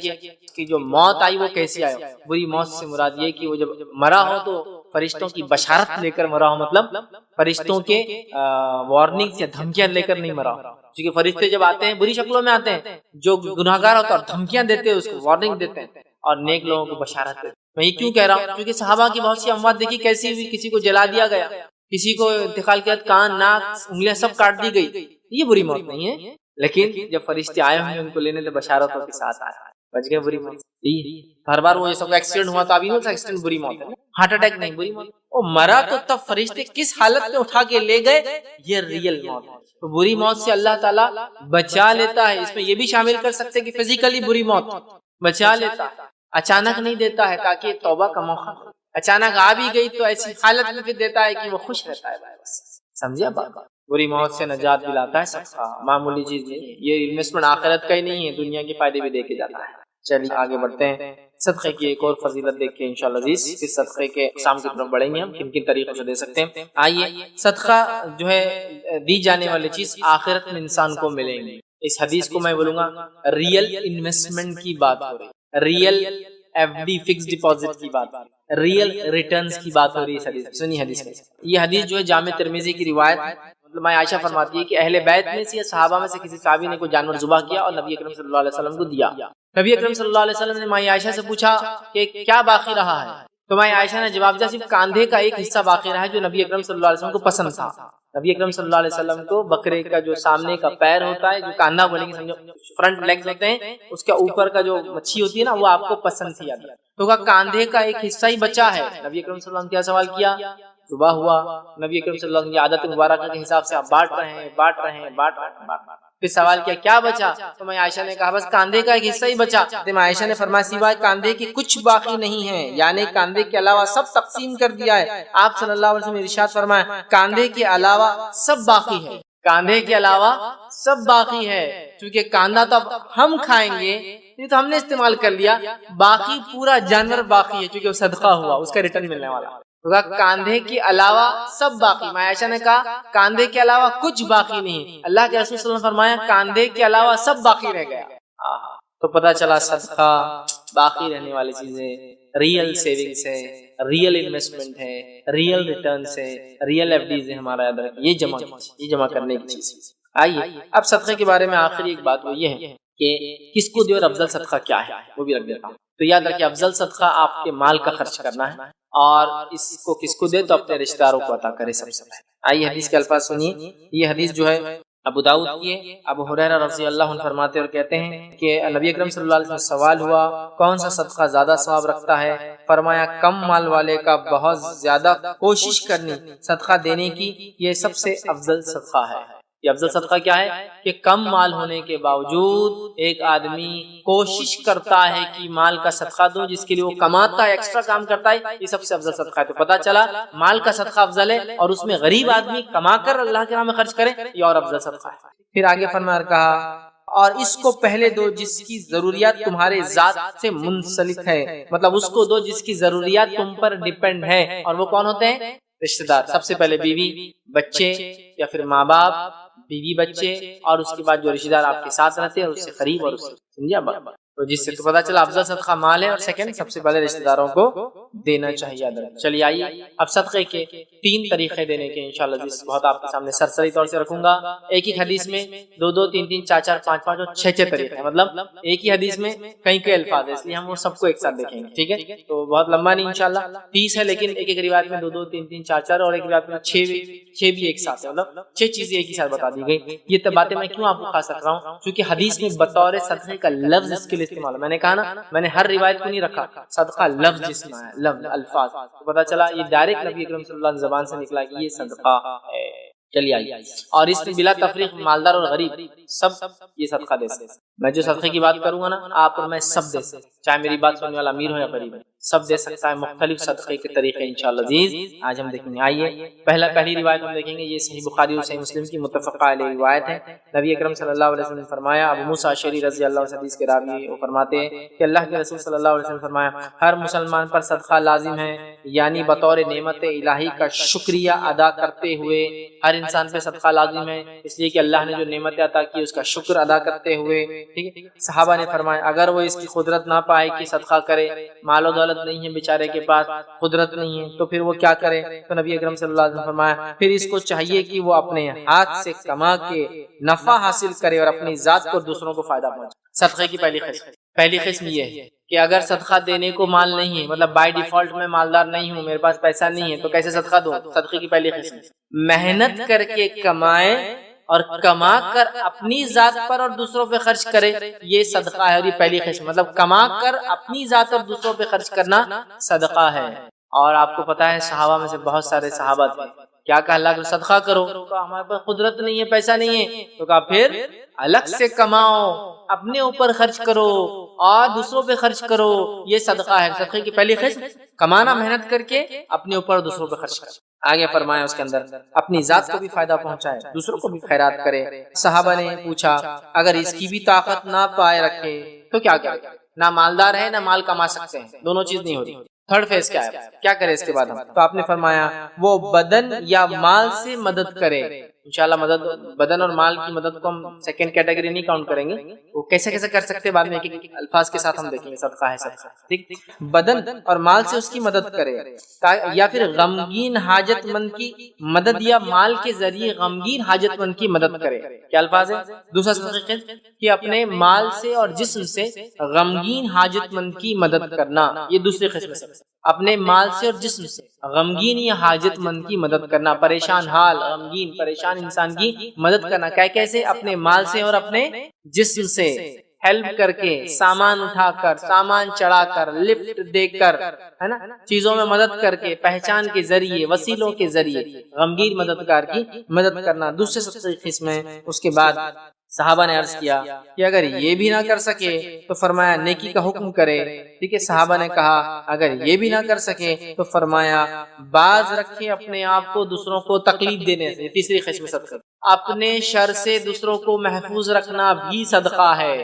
A: کی جو موت آئی وہ کیسی آئی. بری موت سے مراد یہ کہ وہ جب مرا ہو تو فرشتوں کی بشارت لے کر مرا ہو، مطلب فرشتوں کے وارننگ یا دھمکیاں لے کر نہیں مرا ہو. کیونکہ فرشتے جب آتے ہیں بری شکلوں میں آتے ہیں، جو گناہگار ہوتا ہے دھمکیاں دیتے ہیں، اس کو وارننگ دیتے ہیں، اور نیک لوگوں کو بشارت دیتے ہیں. میں یہ کیوں کہہ رہا ہوں؟ کیونکہ صحابہ کی بہت سی اموات دیکھی کیسی ہوئی، کسی کو جلا دیا گیا، کسی کو انتقال کے بعد کان، ناک، انگلیاں سب کاٹ دی گئی. یہ بری موت نہیں ہے، لیکن جب فرشتے آئے ہوئے ان کو لینے تو بشارتوں کے ساتھ آئے، بچ گئے بری موت. ہر بار وہ سب ایکسیڈنٹ ہوا تو ابھی نہیں ایکسیڈنٹ بری موت ہے، ہارٹ اٹیک نہیں، بری موت. وہ مرا تو تب فرشتے کس حالت میں اٹھا کے لے گئے، یہ ریئل موت ہے. تو بری موت سے اللہ تعالیٰ بچا لیتا ہے. اس میں یہ بھی شامل کر سکتے کہ فزیکلی بری موت بچا لیتا ہے، اچانک نہیں دیتا ہے تاکہ توبہ کا موقع. اچانک آ بھی گئی تو ایسی حالت میں پھر دیتا ہے کہ وہ خوش رہتا ہے. سمجھے بات؟ بری موت سے نجات دلاتا ہے صدقہ، معمولی چیز نہیں ہے. یہ انویسٹمنٹ آخرت کا ہی نہیں ہے، دنیا کے فائدے بھی دے کے جاتا ہے. چلیے آگے بڑھتے ہیں، صدقے کی ایک اور فضیلت دیکھ کے انشاءاللہ عزیز پھر صدقے کے اقسام کی طرف بڑھیں گے، ہم کن کن طریقوں سے دے سکتے ہیں. آئیے، صدقہ جو ہے دی جانے والی چیز آخرت میں انسان کو ملیں گی. اس حدیث کو میں بولوں گا ریئل انویسٹمنٹ کی بات ہو رہی، real F D fix deposit کی بات، ریئل ریٹرنز کی بات ہو رہی ہے. حدیث سنی، حدیث یہ حدیث جو ہے جامع ترمذی کی روایت، مطلب ماں عائشہ فرماتی ہے کہ اہل بیت میں سے یا صحابہ میں سے کسی صحابی نے کوئی جانور ذبح کیا اور نبی اکرم صلی اللہ علیہ وسلم کو دیا. نبی اکرم صلی اللہ علیہ وسلم نے ماں عائشہ سے پوچھا کہ کیا باقی رہا ہے، تو میں عائشہ نے جواب دیا صرف کاندھے کا ایک حصہ باقی رہا ہے جو نبی اکرم صلی اللہ علیہ وسلم کو پسند تھا. نبی اکرم صلی اللہ علیہ وسلم کو بکرے کا جو سامنے کا پیر ہوتا ہے، جو کاندھا بولیں گے سمجھو، فرنٹ لیگز ہوتے ہیں، اس کے اوپر کا جو مچھی ہوتی ہے نا، وہ آپ کو پسند تھی. تو کہا کاندھے کا ایک حصہ ہی بچا ہے. نبی اکرم صلی اللہ علیہ وسلم کیا سوال کیا؟ صبح ہوا، نبی اکرم صلی اللہ علیہ وسلم کی عادت مبارکہ کے حساب سے آپ بانٹ رہے ہیں. پھر سوال کیا بچا؟ تو میں عائشہ نے کہا بس کاندھے کا ایک حصہ ہی بچا. تو میں عائشہ نے فرمایا سوائے کاندھے کے کچھ باقی نہیں ہے، یعنی کاندھے کے علاوہ سب تقسیم کر دیا ہے. آپ صلی اللہ علیہ وسلم نے ارشاد فرمایا کاندھے کے علاوہ سب باقی ہے، کاندھے کے علاوہ سب باقی ہے. کیونکہ کاندھا تو اب ہم کھائیں گے، یہ تو ہم نے استعمال کر لیا، باقی پورا جانور باقی ہے کیونکہ وہ صدقہ ہوا، اس کا ریٹرن ملنے والا. کاندھے کے علاوہ سب باقی. میں عائشہ نے کہا کاندھے کے علاوہ کچھ باقی نہیں. اللہ کے رسول صلی اللہ علیہ وسلم نے فرمایا کاندھے کے علاوہ سب باقی رہ گیا. تو پتہ چلا صدقہ باقی رہنے والی چیزیں ریئل سیونگز ہے، ریئل انویسٹمنٹ ہے، ریئل ریٹرنز ہے، ریئل ایف ڈیز ہے. ہمارا یاد رکھیں یہ جمع کرنے کی چیز. آئیے اب صدقے کے بارے میں آخری ایک بات وہ یہ ہے کہ کس کو دے اور افضل صدقہ کیا ہے وہ بھی رکھ دیتا ہوں. تو یاد رکھیں افضل صدقہ آپ کے مال کا خرچ کرنا ہے، اور اس کو کس کو دے تو اپنے رشتہ داروں کو عطا کرے سب سے پہلے. آئیے حدیث کے الفاظ سنیے. یہ حدیث جو ہے ابو داؤد کی ہے. ابو ہریرہ رضی اللہ عنہ فرماتے اور کہتے ہیں کہ نبی اکرم صلی اللہ علیہ وسلم سوال ہوا کون سا صدقہ زیادہ ثواب رکھتا ہے؟ فرمایا کم مال والے کا بہت زیادہ کوشش کرنی صدقہ دینے کی، یہ سب سے افضل صدقہ ہے. یہ افضل صدقہ کیا ہے کہ کم مال ہونے کے باوجود ایک آدمی کوشش کرتا ہے کہ مال کا صدقہ دوں، جس کے لیے وہ کماتا ہے، ایکسٹرا کام کرتا ہے، یہ سب سے افضل صدقہ ہے. تو پتہ چلا مال کا صدقہ افضل ہے، اور اس میں غریب آدمی کما کر اللہ کے راہ میں خرچ کرے یہ اور افضل صدقہ ہے. پھر آگے فرمایا کہا اور اس کو پہلے دو جس کی ضروریات تمہارے ذات سے منسلک ہے، مطلب اس کو دو جس کی ضروریات تم پر ڈیپینڈ ہے. اور وہ کون ہوتے ہیں؟ رشتہ دار. سب سے پہلے بیوی، بچے یا پھر ماں باپ، بیوی بچے، اور اس کے بعد جو رشتہ دار آپ کے ساتھ رہتے ہیں اور اس سے قریب، اور اس سے سمجھا بات. تو جس سے تو پتا چلا افضل صدقہ مال ہے، اور سیکنڈ سب سے پہلے رشتہ داروں کو دینا چاہیے. چلیے آئیے اب صدقے کے 3 طریقے دینے کے انشاءاللہ جس بہت آپ کے سامنے سرسری طور سے رکھوں گا. ایک ہی حدیث میں 2 3 3 4 4 5 5 اور 6 طریقے، مطلب ایک ہی حدیث میں کئی الفاظ ہیں، اس لیے ہم وہ سب کو ایک ساتھ دیکھیں گے. ٹھیک ہے، تو بہت لمبا نہیں انشاءاللہ 30 ہے، لیکن ایک روایت میں 2 2 3 3 4 4 اور ایک روایت میں 6 بھی ایک ساتھ ہے، مطلب 6 چیزیں ایک ہی ساتھ بتا دی گئی. یہ باتیں میں کیوں آپ کو خاص رکھ رہا ہوں؟ کیونکہ حدیث میں بطور صدقے کا لفظ اس کے لیے استعمال ہے. میں نے کہا نا میں نے ہر روایت کو نہیں رکھا، صدقہ لفظ جس میں ہے، لفظ الفاظ، تو پتہ چلا یہ ڈائریکٹ نبی اکرم صلی اللہ علیہ وسلم زبان سے نکلا کہ یہ صدقہ ہے. چلیے آئیے اور اس میں بلا تفریق مالدار اور غریب سب یہ صدقہ دے سکتے. میں جو صدقے کی بات کروں گا نا آپ اور میں سب دے سکتے، چاہے میری بات سننے والا امیر ہو یا غریب ہے، سب دے سکتا ہے. مختلف صدقے کے طریقے انشاءاللہ عزیز آج ہم دیکھیں گے. آئیے پہلی روایت ہم دیکھیں گے، یہ صحیح بخاری اور صحیح مسلم کی متفق علیہ روایت ہے. نبی اکرم صلی اللہ علیہ وسلم نے فرمایا، ابو موسیٰ اشعری رضی اللہ عنہ حدیث کے راوی وہ فرماتے ہیں کہ اللہ کے رسول صلی اللہ علیہ وسلم فرمایا ہر مسلمان پر صدقہ لازم ہے، یعنی بطور نعمت الہی کا شکریہ ادا کرتے ہوئے. ہر انسان پہ صدقہ لازم ہے اس لیے کہ اللہ نے جو نعمت عطا کی اس کا شکر ادا کرتے ہوئے. ٹھیک ہے، صحابہ نے فرمایا اگر وہ اس کی قدرت نہ پائے کہ صدقہ کرے، مال و دولت نہیں ہے بیچارے کے پاس، قدرت نہیں ہے، تو پھر وہ کیا کرے؟ تو نبی اکرم صلی اللہ علیہ وسلم فرمایا پھر اس کو چاہیے کہ وہ اپنے ہاتھ سے کما کے نفع حاصل کرے اور اپنی ذات کو دوسروں کو فائدہ پہنچائے. صدقے کی پہلی قسم یہ ہے کہ اگر صدقہ دینے کو مال نہیں ہے، مطلب بائی ڈیفالٹ میں مالدار نہیں ہوں، میرے پاس پیسہ نہیں ہے، تو کیسے صدقہ دوں؟ صدقے کی پہلی قسم محنت کر کے کمائے اور کما کر اپنی ذات پر اور دوسروں پہ خرچ کرے، یہ صدقہ ہے. اور یہ پہلی قسم مطلب کما کر اپنی ذات اور دوسروں پہ خرچ کرنا صدقہ ہے. اور آپ کو پتا ہے صحابہ میں سے بہت سارے صحابہ تھے، کیا کہا اللہ کو صدقہ کرو، تو ہمارے پاس قدرت نہیں ہے، پیسہ نہیں ہے، تو کہا پھر الگ سے کماؤ، اپنے اوپر خرچ کرو اور دوسروں پہ خرچ کرو، یہ صدقہ ہے. صدقے کی پہلی قسم کمانا، محنت کر کے اپنے اوپر دوسروں پہ خرچ کرو. آگے فرمایا اس کے اندر اپنی ذات کو بھی فائدہ پہنچائے، دوسروں کو بھی خیرات کرے. صحابہ نے پوچھا اگر اس کی بھی طاقت نہ پائے رکھے تو کیا کرے؟ نہ مالدار ہے نہ مال کما سکتے ہیں، دونوں چیز نہیں ہو رہی. تھرڈ فیز کیا کرے اس کے بعد؟ تو آپ نے فرمایا وہ بدن یا مال سے مدد کرے، انشاءاللہ مدد بدن اور مال کی مدد کو ہم سیکنڈ کیٹیگری نہیں کاؤنٹ کریں گے، وہ کیسے کیسے کر سکتے ہیں بعد میں ایک الفاظ کے ساتھ ہم دیکھیں گے. صدقہ ہے صدقہ، ٹھیک. بدن اور مال سے اس کی مدد کرے، یا پھر غمگین حاجت مند کی مدد یا مال کے ذریعے غمگین حاجت مند کی مدد کرے. کیا الفاظ ہے؟ دوسرا صدقہ کہ اپنے مال سے اور جسم سے غمگین حاجت مند کی مدد کرنا، یہ دوسری قسم ہے. اپنے مال سے اور جسم سے غمگین یا حاجت مند کی مدد کرنا، پریشان حال غمگین پریشان انسان کی مدد کرنا. کیسے؟ اپنے مال سے اور اپنے جسم سے ہیلپ کر کے، سامان اٹھا کر، سامان چڑھا کر، لفٹ دے کر، ہے نا، چیزوں میں مدد کر کے، پہچان کے ذریعے، وسیلوں کے ذریعے غمگین مددگار کی مدد کرنا. دوسرے سب قسم ہے. اس کے بعد صحابہ نے عرض کیا کہ اگر یہ بھی نہ کر سکے تو فرمایا نیکی کا حکم کرے. ٹھیک ہے، صحابہ نے کہا اگر یہ بھی نہ کر سکے تو فرمایا باز رکھے اپنے آپ کو دوسروں کو تکلیف دینے سے. تیسری قسم صدقہ، اپنے شر سے دوسروں کو محفوظ رکھنا بھی صدقہ ہے.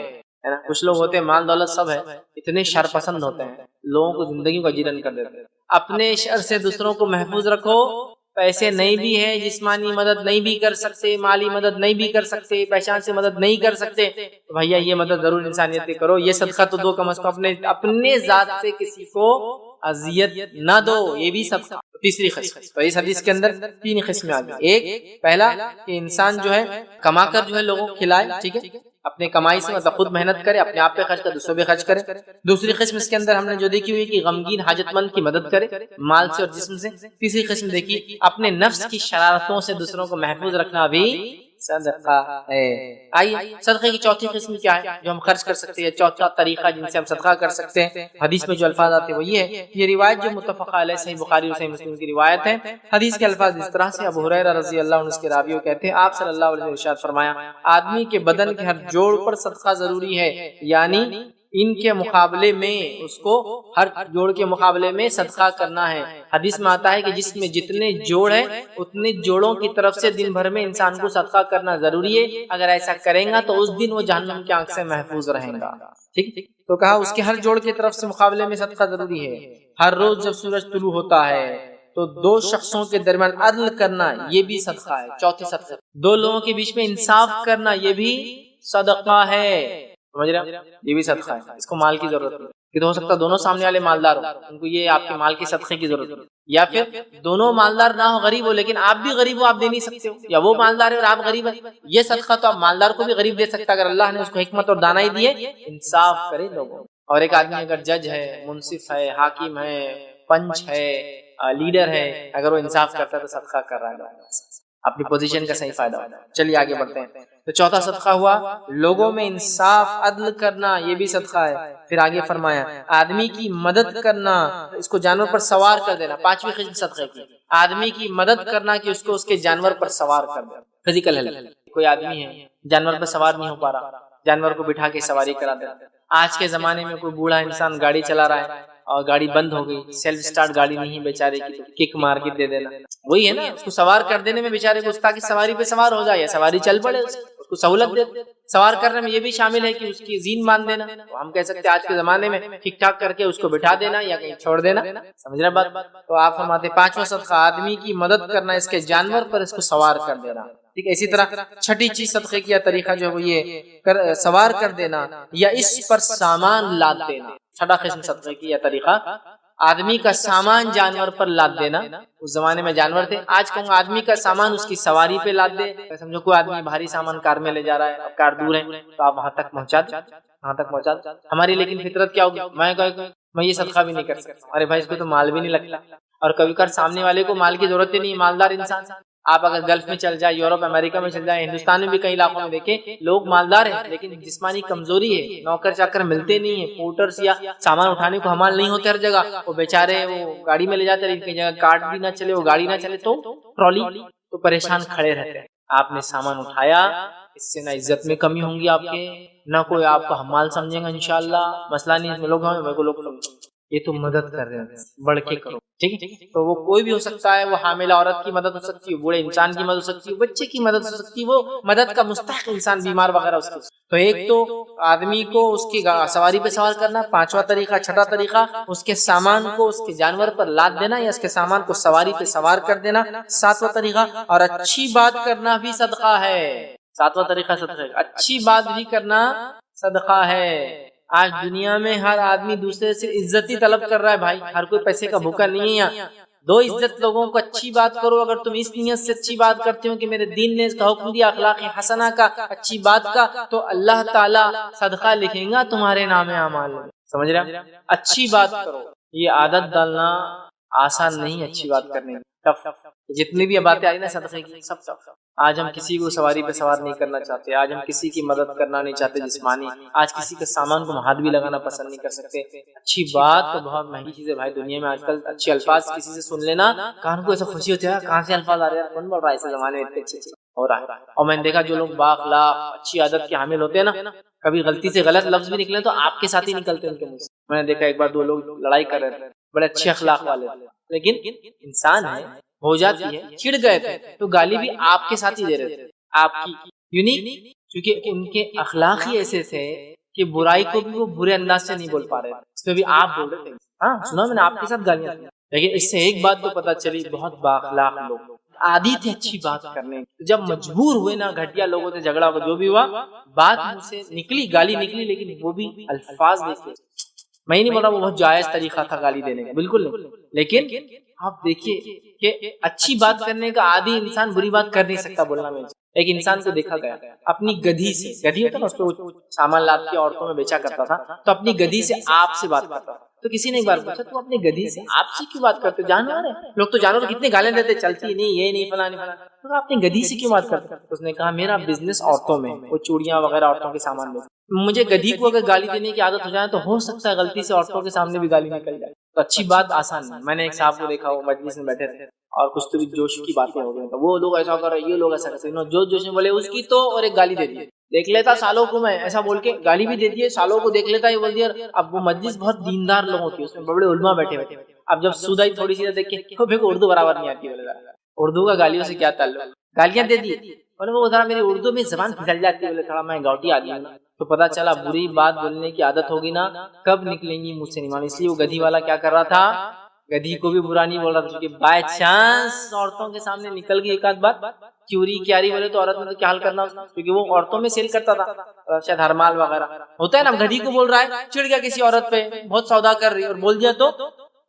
A: کچھ لوگ ہوتے ہیں مال دولت سب ہے، اتنے شر پسند ہوتے ہیں، لوگوں کو زندگی کو اجیرن کر دیتے ہیں. اپنے شر سے دوسروں کو محفوظ رکھو. پیسے نہیں بھی ہے، جسمانی مدد نہیں بھی کر سکتے، مالی مدد نہیں بھی کر سکتے، پہچان سے مدد نہیں کر سکتے، تو بھیا یہ مدد ضرور انسانیت کی کرو. یہ صدقہ تو دو کم از کم، اپنے ذات سے کسی کو اذیت نہ دو، یہ بھی صدقہ. تیسری قسم، تو اس حدیث کے اندر تین قسمیں آ گئی. ایک پہلا کہ انسان جو ہے کما کر جو ہے لوگوں کو کھلائے، ٹھیک ہے، اپنے کمائی سے مطلب خود محنت کرے، اپنے آپ پہ خرچ کرے، دوسروں پہ خرچ کرے. دوسری قسم اس کے اندر ہم نے جو دیکھی ہوئی کہ غمگین حاجت مند کی مدد کرے مال سے اور جسم سے. تیسری قسم دیکھی اپنے نفس کی شرارتوں سے دوسروں کو محفوظ رکھنا بھی صدقہ ہے. آئیے صدقے کی چوتھی قسم کیا ہے جو ہم خرچ کر سکتے ہیں، چوتھا طریقہ جن سے ہم صدقہ کر سکتے ہیں. حدیث میں جو الفاظ آتے ہیں وہ یہ ہے. یہ روایت جو متفق علیہ صحیح بخاری اور صحیح مسلم کی روایت ہے. حدیث کے الفاظ اس طرح سے، ابو ہریرہ رضی اللہ عنہ اس کے راوی کہتے ہیں آپ صلی اللہ علیہ وسلم نے ارشاد فرمایا آدمی کے بدن کے ہر جوڑ پر صدقہ ضروری ہے، یعنی ان کے مقابلے میں اس کو ہر جوڑ کے مقابلے میں صدقہ کرنا ہے. حدیث میں آتا ہے کہ جس میں جتنے جوڑ ہیں اتنے جوڑوں کی طرف سے دن بھر میں انسان کو صدقہ کرنا ضروری ہے. اگر ایسا کرے گا تو اس دن وہ جہنم کی آنکھ سے محفوظ رہے گا. ٹھیک، تو کہا اس کے ہر جوڑ کی طرف سے مقابلے میں صدقہ ضروری ہے. ہر روز جب سورج طلوع ہوتا ہے تو دو شخصوں کے درمیان عدل کرنا، یہ بھی صدقہ ہے. چوتھے صدقہ، دو لوگوں کے بیچ میں انصاف کرنا، یہ بھی صدقہ ہے. سمجھ رہے ہیں؟ یہ بھی صدقہ ہے. اس کو مال کی ضرورت ہے کہ تو ہو سکتا ہے دونوں سامنے والے مالدار ہو، ان کو یہ آپ کے مال کے صدقے کی ضرورت ہے. یا پھر دونوں مالدار نہ ہو، غریب ہو، لیکن آپ بھی غریب ہو، آپ دے نہیں سکتے ہو، یا وہ مالدار ہے اور آپ غریب ہیں. یہ صدقہ تو آپ مالدار کو بھی غریب دے سکتا ہے اگر اللہ نے اس کو حکمت اور دانائی دی ہے. انصاف کرے لوگوں. اور ایک آدمی اگر جج ہے، منصف ہے، حاکم ہے، پنچ ہے، لیڈر ہے، اگر وہ انصاف کرتا ہے تو صدقہ کر رہا ہے، اپنی پوزیشن کا صحیح فائدہ ہوتا ہے. چلیے آگے بڑھتے ہیں. تو چوتھا صدقہ ہوا لوگوں میں انصاف عدل کرنا، یہ بھی صدقہ ہے. پھر آگے فرمایا آدمی کی مدد کرنا، اس کو جانور پر سوار کر دینا. پانچویں قسم صدقے کی آدمی کی مدد کرنا کہ اس کو اس کے جانور پر سوار کر دینا. فزیکل ہیلپ، کوئی آدمی ہے جانور پر سوار نہیں ہو پا رہا، جانور کو بٹھا کے سواری کرا دینا. آج کے زمانے میں کوئی بوڑھا انسان گاڑی چلا رہا ہے اور گاڑی بند ہو گئی، سیلف سٹارٹ گاڑی نہیں بیچارے کی، کک مار کے دے دینا. وہی ہے نا، اس کو سوار کر دینے میں بیچارے کو، تاکہ سواری پہ سوار ہو جائے یا سواری چل پڑے، اس کو سہولت دے. سوار کرنے میں یہ بھی شامل ہے کہ اس کی زین باندھ دینا. ہم کہہ سکتے ہیں آج کے زمانے میں ٹھیک ٹھاک کر کے اس کو بٹھا دینا یا کہیں چھوڑ دینا. سمجھ رہے بات؟ تو آپ فرماتے پانچواں صدقہ آدمی کی مدد کرنا، اس کے جانور پر اس کو سوار کر دینا. ٹھیک ہے. اسی طرح چھٹی چیز صدقے کی طریقہ جو ہے وہ یہ سوار کر دینا یا اس پر سامان لاد دینا. چھٹا قسم صدقے کی طریقہ آدمی کا سامان جانور پر لاد دینا. اس زمانے میں جانور تھے، آج کہوں گا آدمی کا سامان اس کی سواری پہ لاد دے. سمجھو کوئی آدمی بھاری سامان کار میں لے جا رہا ہے، اب کار دور ہے تو آپ وہاں تک پہنچا دیں. ہماری لیکن فطرت کیا ہوگی، میں یہ صدقہ بھی نہیں کر سکتا. ارے بھائی اس کو تو مال بھی نہیں لگتا. اور کبھی کبھار سامنے والے کو مال کی ضرورت ہی نہیں، مالدار انسان. آپ اگر گلف میں چل جائے، یورپ امریکہ میں چل جائے، ہندوستان میں بھی کئی علاقوں میں دیکھیں لوگ مالدار ہیں لیکن جسمانی کمزوری ہے، نوکر چاکر ملتے نہیں ہیں، پورٹرز یا سامان اٹھانے کو حمال نہیں ہوتے ہر جگہ. وہ بیچارے وہ گاڑی میں لے جاتے لیکن کئی جگہ کارٹ بھی نہ چلے، وہ گاڑی نہ چلے تو ٹرالی، تو پریشان کھڑے رہتے ہیں. آپ نے سامان اٹھایا، اس سے نہ عزت میں کمی ہوں گی آپ کے، نہ کوئی آپ کو حمال سمجھے گا انشاءاللہ. مسئلہ نہیں ہے، لوگ یہ تو مدد کر رہے ہیں، بڑھ کے کرو. ٹھیک ہے. تو وہ کوئی بھی ہو سکتا ہے، وہ حاملہ عورت کی مدد ہو سکتی ہے، بوڑھے انسان کی مدد ہو سکتی ہے، بچے کی مدد ہو سکتی ہے، وہ مدد کا مستحق انسان بیمار وغیرہ اس کی. تو ایک تو آدمی کو اس کی سواری پہ سوار کرنا، پانچواں طریقہ، چھٹا طریقہ اس کے سامان کو اس کے جانور پر لاد دینا یا اس کے سامان کو سواری پہ سوار کر دینا، ساتواں طریقہ، اور اچھی بات کرنا بھی صدقہ ہے۔ ساتواں طریقہ صدقہ ہے، اچھی بات بھی کرنا صدقہ ہے۔ آج دنیا میں ہر آدمی دوسرے سے عزت ہی طلب کر رہا ہے بھائی، ہر کوئی پیسے کا بھوکا نہیں ہے یہاں۔ دو عزت لوگوں کو، اچھی بات کرو۔ اگر تم اس نیت سے اچھی بات کرتے ہو کہ میرے دین نے اس کا حکم دیا اخلاق حسنہ کا، اچھی بات کا، تو اللہ تعالیٰ صدقہ لکھیں گا تمہارے نام اعمال میں۔ سمجھ رہے ہیں؟ اچھی بات کرو، یہ عادت ڈالنا آسان نہیں ہے، اچھی بات کرنے کی۔ جتنی بھی باتیں آئی نا صدقے کی، سب آج ہم کسی کو سواری پہ سوار نہیں کرنا چاہتے، آج ہم کسی کی مدد کرنا نہیں چاہتے جسمانی، آج کسی کے سامان کو ہاتھ بھی لگانا پسند نہیں کر سکتے۔ اچھی بات تو بہت مہنگی چیز ہے بھائی دنیا میں، آج کل اچھے الفاظ کسی سے سن لینا کان کو ایسا خوشی ہوتی ہے، کہاں سے الفاظ آ رہے ہیں، کون بول رہا ہے ایسے زمانے میں اتنے اچھے ہو رہا ہے۔ اور میں نے دیکھا جو لوگ بااخلاق اچھی عادت کے حامل ہوتے ہیں نا، کبھی غلطی سے غلط لفظ بھی نکلے تو آپ کے ساتھ ہی نکلتے ان کے منہ سے۔ میں نے دیکھا ایک بار دو لوگ لڑائی کر رہے تھے، بڑے اچھے اخلاق والے تھے، لیکن انسان ہے، ہو جاتی ہے، چڑ گئے تھے تو گالی بھی آپ کے ساتھ ہی دے رہے تھے، آپ کی یوں نہیں، کیونکہ ان کے اخلاق ہی ایسے تھے کہ برائی کو بھی وہ برے انداز سے نہیں بول پا رہے تھے، اس میں بھی آپ بول رہے تھے، ہاں سنا میں نے آپ کے ساتھ گالیاں دی۔ لیکن اس سے ایک بات تو پتہ چلی، بہت بااخلاق لوگ عادی تھے اچھی بات کرنے، جب مجبور ہوئے نا گھٹیا لوگوں سے جھگڑا ہو، جو بھی ہوا، بات مجھ سے نکلی، گالی نکلی، لیکن وہ بھی الفاظ دیکھے، میں نہیں بول رہا وہ بہت جائز طریقہ تھا گالی دینے کا، بالکل نہیں، لیکن آپ دیکھیے کہ اچھی بات کرنے کا عادی انسان بری بات کر نہیں سکتا بولنا میں۔ ایک انسان کو دیکھا گیا اپنی گدھی سے، گدھی ہوتا نا اس پہ وہ سامان لاد کے عورتوں میں بیچا کرتا تھا، تو اپنی گدھی سے آپ سے بات کرتا تھا، تو کسی نے ایک بار پوچھا تو اپنی گدھی سے آپ سے کیوں بات کرتے؟ جانور ہے، لوگ تو جانور کتنے گالیں دیتے، چلتی نہیں، یہ نہیں، فلاں نہیں فلاں، تو آپ اپنی گدھی سے کیوں بات کرتے؟ اس نے کہا میرا بزنس عورتوں میں، وہ چوڑیاں وغیرہ عورتوں کے سامان میں، مجھے گدھی کو اگر گالی دینے کی عادت ہو جائے تو ہو سکتا ہے غلطی سے عورتوں کے سامنے بھی گالی نکل جائے، تو اچھی بات آسان نہیں۔ میں نے ایک صاحب کو دیکھا، وہ مجلس میں بیٹھے تھے اور کچھ تو بھی جوش کی باتیں ہو گئی، وہ لوگ ایسا کر رہے، یہ لوگ ایسا کرتے، جو جوش میں بولے اس کی تو، اور ایک گالی دے دی، دیکھ لیتا سالوں کو میں ایسا بول کے گالی بھی دے دیے، سالوں کو دیکھ لیتا یہ بول دیا۔ اب وہ مجلس بہت دیندار لوگوں کی، اس میں بڑے علماء بیٹھے ہوئے، اب جب سودائی تھوڑی سی دیکھ کے میرے کو اردو برابر نہیں آتی، اردو کا گالیوں سے کیا تعلق، گالیاں دے دی، بولے وہ ذرا میری اردو میں زبان پھسل جاتی ہے، بولے تھوڑا میں گاؤٹی آدمی ہوں، تو پتا چلا بری بات بولنے کی عادت ہوگی نا، کب نکلیں گی مجھ سے نہیں مانی۔ اس لیے وہ گدھی والا کیا کر رہا تھا، گدھی کو بھی برا نہیں بول رہا تھا، کیونکہ بائی چانس عورتوں کے سامنے نکل گئی ایک آدھ بات، کیوری کیاری بولے تو عورت میں کیا حال کرنا، کیونکہ وہ عورتوں میں سیل کرتا تھا، شاید ہرمال وغیرہ ہوتا ہے نا، گدھی کو بول رہا ہے، چڑ گیا کسی عورت پہ، بہت سودا کر رہی اور بول دیا تو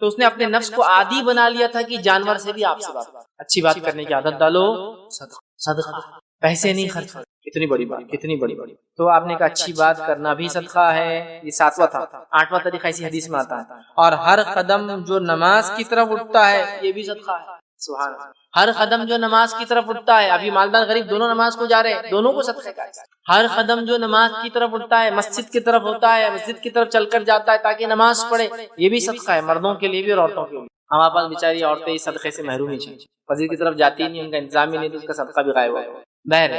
A: اس نے اپنے نفس کو عادی بنا لیا تھا کہ جانور سے بھی آپ سے بات، اچھی بات کرنے کی عادت ڈالو، صدقہ، پیسے نہیں خرچ کرو، کتنی بڑی بات، کتنی بڑی بات۔ تو آپ نے کہا اچھی بات کرنا بھی صدقہ ہے، یہ ساتواں تھا۔ آٹھواں طریقہ اسی حدیث میں آتا ہے، اور ہر قدم جو نماز کی طرف اٹھتا ہے یہ بھی صدقہ ہے۔ سبحان اللہ، ہر قدم جو نماز کی طرف اٹھتا ہے، ابھی مالدار غریب دونوں نماز کو جا رہے ہیں، دونوں کو صدقے کا ہے۔ ہر قدم جو نماز کی طرف اٹھتا ہے، مسجد کی طرف ہوتا ہے، مسجد کی طرف چل کر جاتا ہے تاکہ نماز پڑھے، یہ بھی صدقہ ہے، مردوں کے لیے بھی اور عورتوں کے لیے۔ ہمارے پاس بیچاری عورتیں اس صدقے سے محروم ہی ہیں، مسجد کی طرف جاتی نہیں، ان کا انتظام ہی نہیں، تو اس کا صدقہ بھی غائب ہو گیا۔ بہر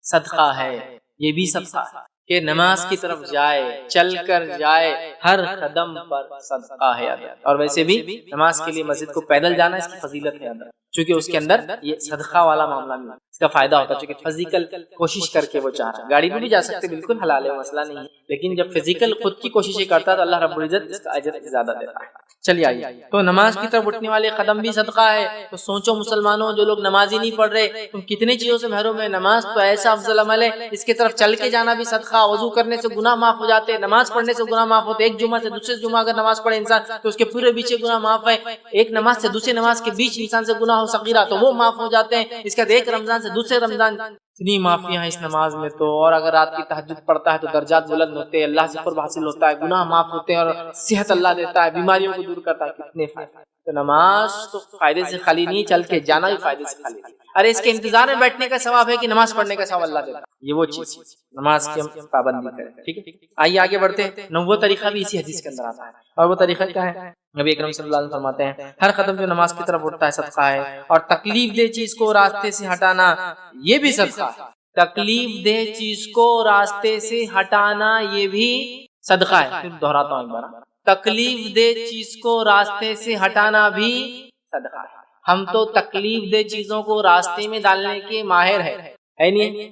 A: صدقہ ہے، یہ بھی صدقہ ہے کہ نماز کی طرف جائے، چل کر جائے، ہر قدم پر صدقہ ہے۔ اور ویسے بھی نماز کے لیے مسجد کو پیدل جانا اس کی فضیلت ہے، چونکہ اس کے اندر یہ صدقہ والا معاملہ نہیں، اس کا فائدہ ہوتا ہے، چونکہ فزیکل کوشش کر کے وہ چاہ رہا ہے۔ گاڑی پہ بھی جا سکتے، بالکل حلال ہے، مسئلہ نہیں ہے، لیکن جب فزیکل خود کی کوششیں کرتا ہے تو اللہ رب العزت اس کا اجر زیادہ دیتا ہے۔ چلیے آئیے، تو نماز کی طرف اٹھنے والے قدم بھی صدقہ ہے۔ تو سوچو مسلمانوں، جو لوگ نماز ہی نہیں پڑھ رہے، تم کتنی چیزوں سے محروم ہے۔ نماز تو ایسا افضل عمل ہے، اس کی طرف چل کے جانا بھی صدقہ، وضو کرنے سے گناہ معاف ہو جاتے، نماز پڑھنے سے گناہ معاف ہوتے، ایک جمعہ سے دوسرے جمعہ اگر نماز پڑھے انسان تو اس کے پورے پیچھے گناہ معاف ہے، ایک نماز سے دوسری نماز کے بیچ انسان سے گناہ ہو صغیرہ تو وہ معاف ہو جاتے ہیں، اس کے بعد ایک رمضان سے دوسرے رمضان، اتنی معافیاں ہیں اس نماز میں تو۔ اور اگر رات کی تہجد پڑھتا ہے تو درجات بلند ہوتے ہیں، اللہ سے قرب حاصل ہوتا ہے، گناہ معاف ہوتے ہیں، اور صحت اللہ دیتا ہے، بیماریوں کو دور کرتا ہے، کتنے فائدے۔ تو نماز تو فائدے سے خالی نہیں، چل کے جانا بھی فائدے سے خالی نہیں۔ ارے اس کے انتظار میں بیٹھنے کا ثواب ہے کہ نماز پڑھنے کا ثواب اللہ دیتا ہے، یہ وہ چیز نماز کی ہم پابندی کریں، ٹھیک ہے۔ آئیے آگے بڑھتے ہیں، نوواں طریقہ بھی اسی حدیث کے اندر آتا ہے، اور وہ طریقہ کیا ہے؟ نبی اکرم صلی اللہ علیہ وسلم فرماتے ہیں ہر قدم جو نماز کی طرف اٹھتا ہے صدقہ ہے، اور تکلیف دہ چیز کو راستے سے ہٹانا یہ بھی صدقہ ہے۔ تکلیف دہ چیز کو راستے سے ہٹانا یہ بھی صدقہ ہے۔ پھر دہراتا ہوں ایک بار، تکلیف دہ چیز کو راستے سے ہٹانا بھی صدقہ ہے۔ ہم تو تکلیف دہ چیزوں کو راستے میں ڈالنے کے ماہر ہے نہیں،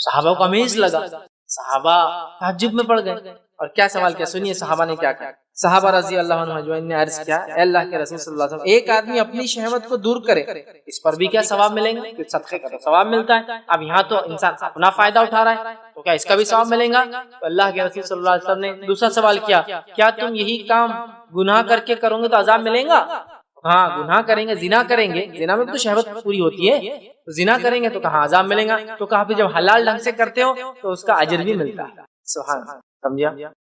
A: صحابہ کو امیز لگا، صحابہ تعجب میں پڑ گئے اور کیا سوال کیا؟ سنیے صحابہ نے کیا کہا۔ صحابہ رضی اللہ عنہ اجمعین نے عرض کیا، اے اللہ کے رسول صلی اللہ علیہ وسلم، ایک آدمی اپنی شہوت کو دور کرے، اس پر بھی کیا ثواب ملیں گے؟ کہ صدقے کا تو ثواب ملتا ہے، اب یہاں تو انسان اپنا فائدہ اٹھا رہا ہے تو کیا اس کا بھی ثواب ملے گا؟ تو اللہ کے رسول صلی اللہ علیہ وسلم نے دوسرا سوال کیا، کیا تم یہی کام گناہ کر کے کرو گے تو عذاب ملے گا؟ ہاں، گناہ کریں گے، زنا کریں گے، زنا میں تو شہوت پوری ہوتی ہے، تو زنا کریں گے تو کہاں عذاب ملے گا؟ تو کہا پھر جب حلال ڈھنگ سے کرتے ہو تو اس کا اجر بھی ملتا ہے۔ سبحان اللہ،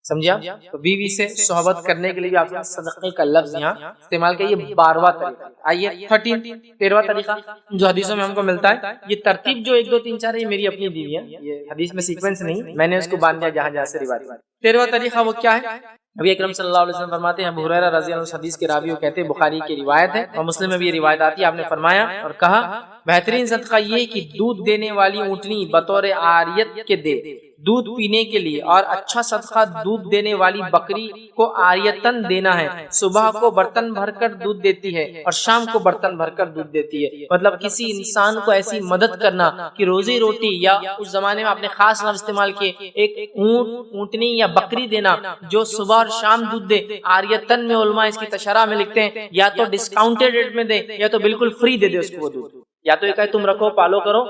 A: سمجھا؟ تو بیوی سے صحبت کرنے کے لیے بھی آپ نے صدقے کا لفظ یہاں استعمال کیا، یہ 12واں طریقہ۔ آئیے 13واں طریقہ جو حدیثوں میں ہم کو ملتا ہے، یہ ترتیب جو 1 2 3 4 یہ میری اپنی دی ہے، یہ حدیث میں سیکوینس نہیں، میں نے اس کو باندھ دیا جہاں جہاں سے روایت۔ 13واں طریقہ وہ کیا ہے؟ نبی اکرم صلی اللہ علیہ وسلم فرماتے ہیں، ابو ہریرہ رضی اللہ عنہ حدیث کے راوی کہتے ہیں، بخاری کی روایت ہے اور مسلم میں بھی یہ روایت آتی ہے، آپ نے فرمایا اور کہا، بہترین صدقہ یہ کہ دودھ دینے والی اونٹنی بطور عاریت کے دے دودھ پینے کے لیے، اور اچھا صدقہ دودھ دینے والی بکری کو عاریتن دینا ہے، صبح کو برتن بھر کر دودھ دیتی ہے اور شام کو برتن بھر کر دودھ دیتی ہے۔ مطلب کسی انسان کو ایسی مدد کرنا کہ روزی روٹی، یا اس زمانے میں آپ نے خاص لفظ استعمال کیے، ایک اونٹنی یا بکری دینا جو صبح اور شام دودھ دے۔ عاریتن میں علماء اس کی تشرح میں لکھتے ہیں، یا تو ڈسکاؤنٹڈ ریٹ میں دے یا تو بالکل فری دے دے اس کو وہ دودھ، یا تو یہ کہے تم رکھو پالو کرو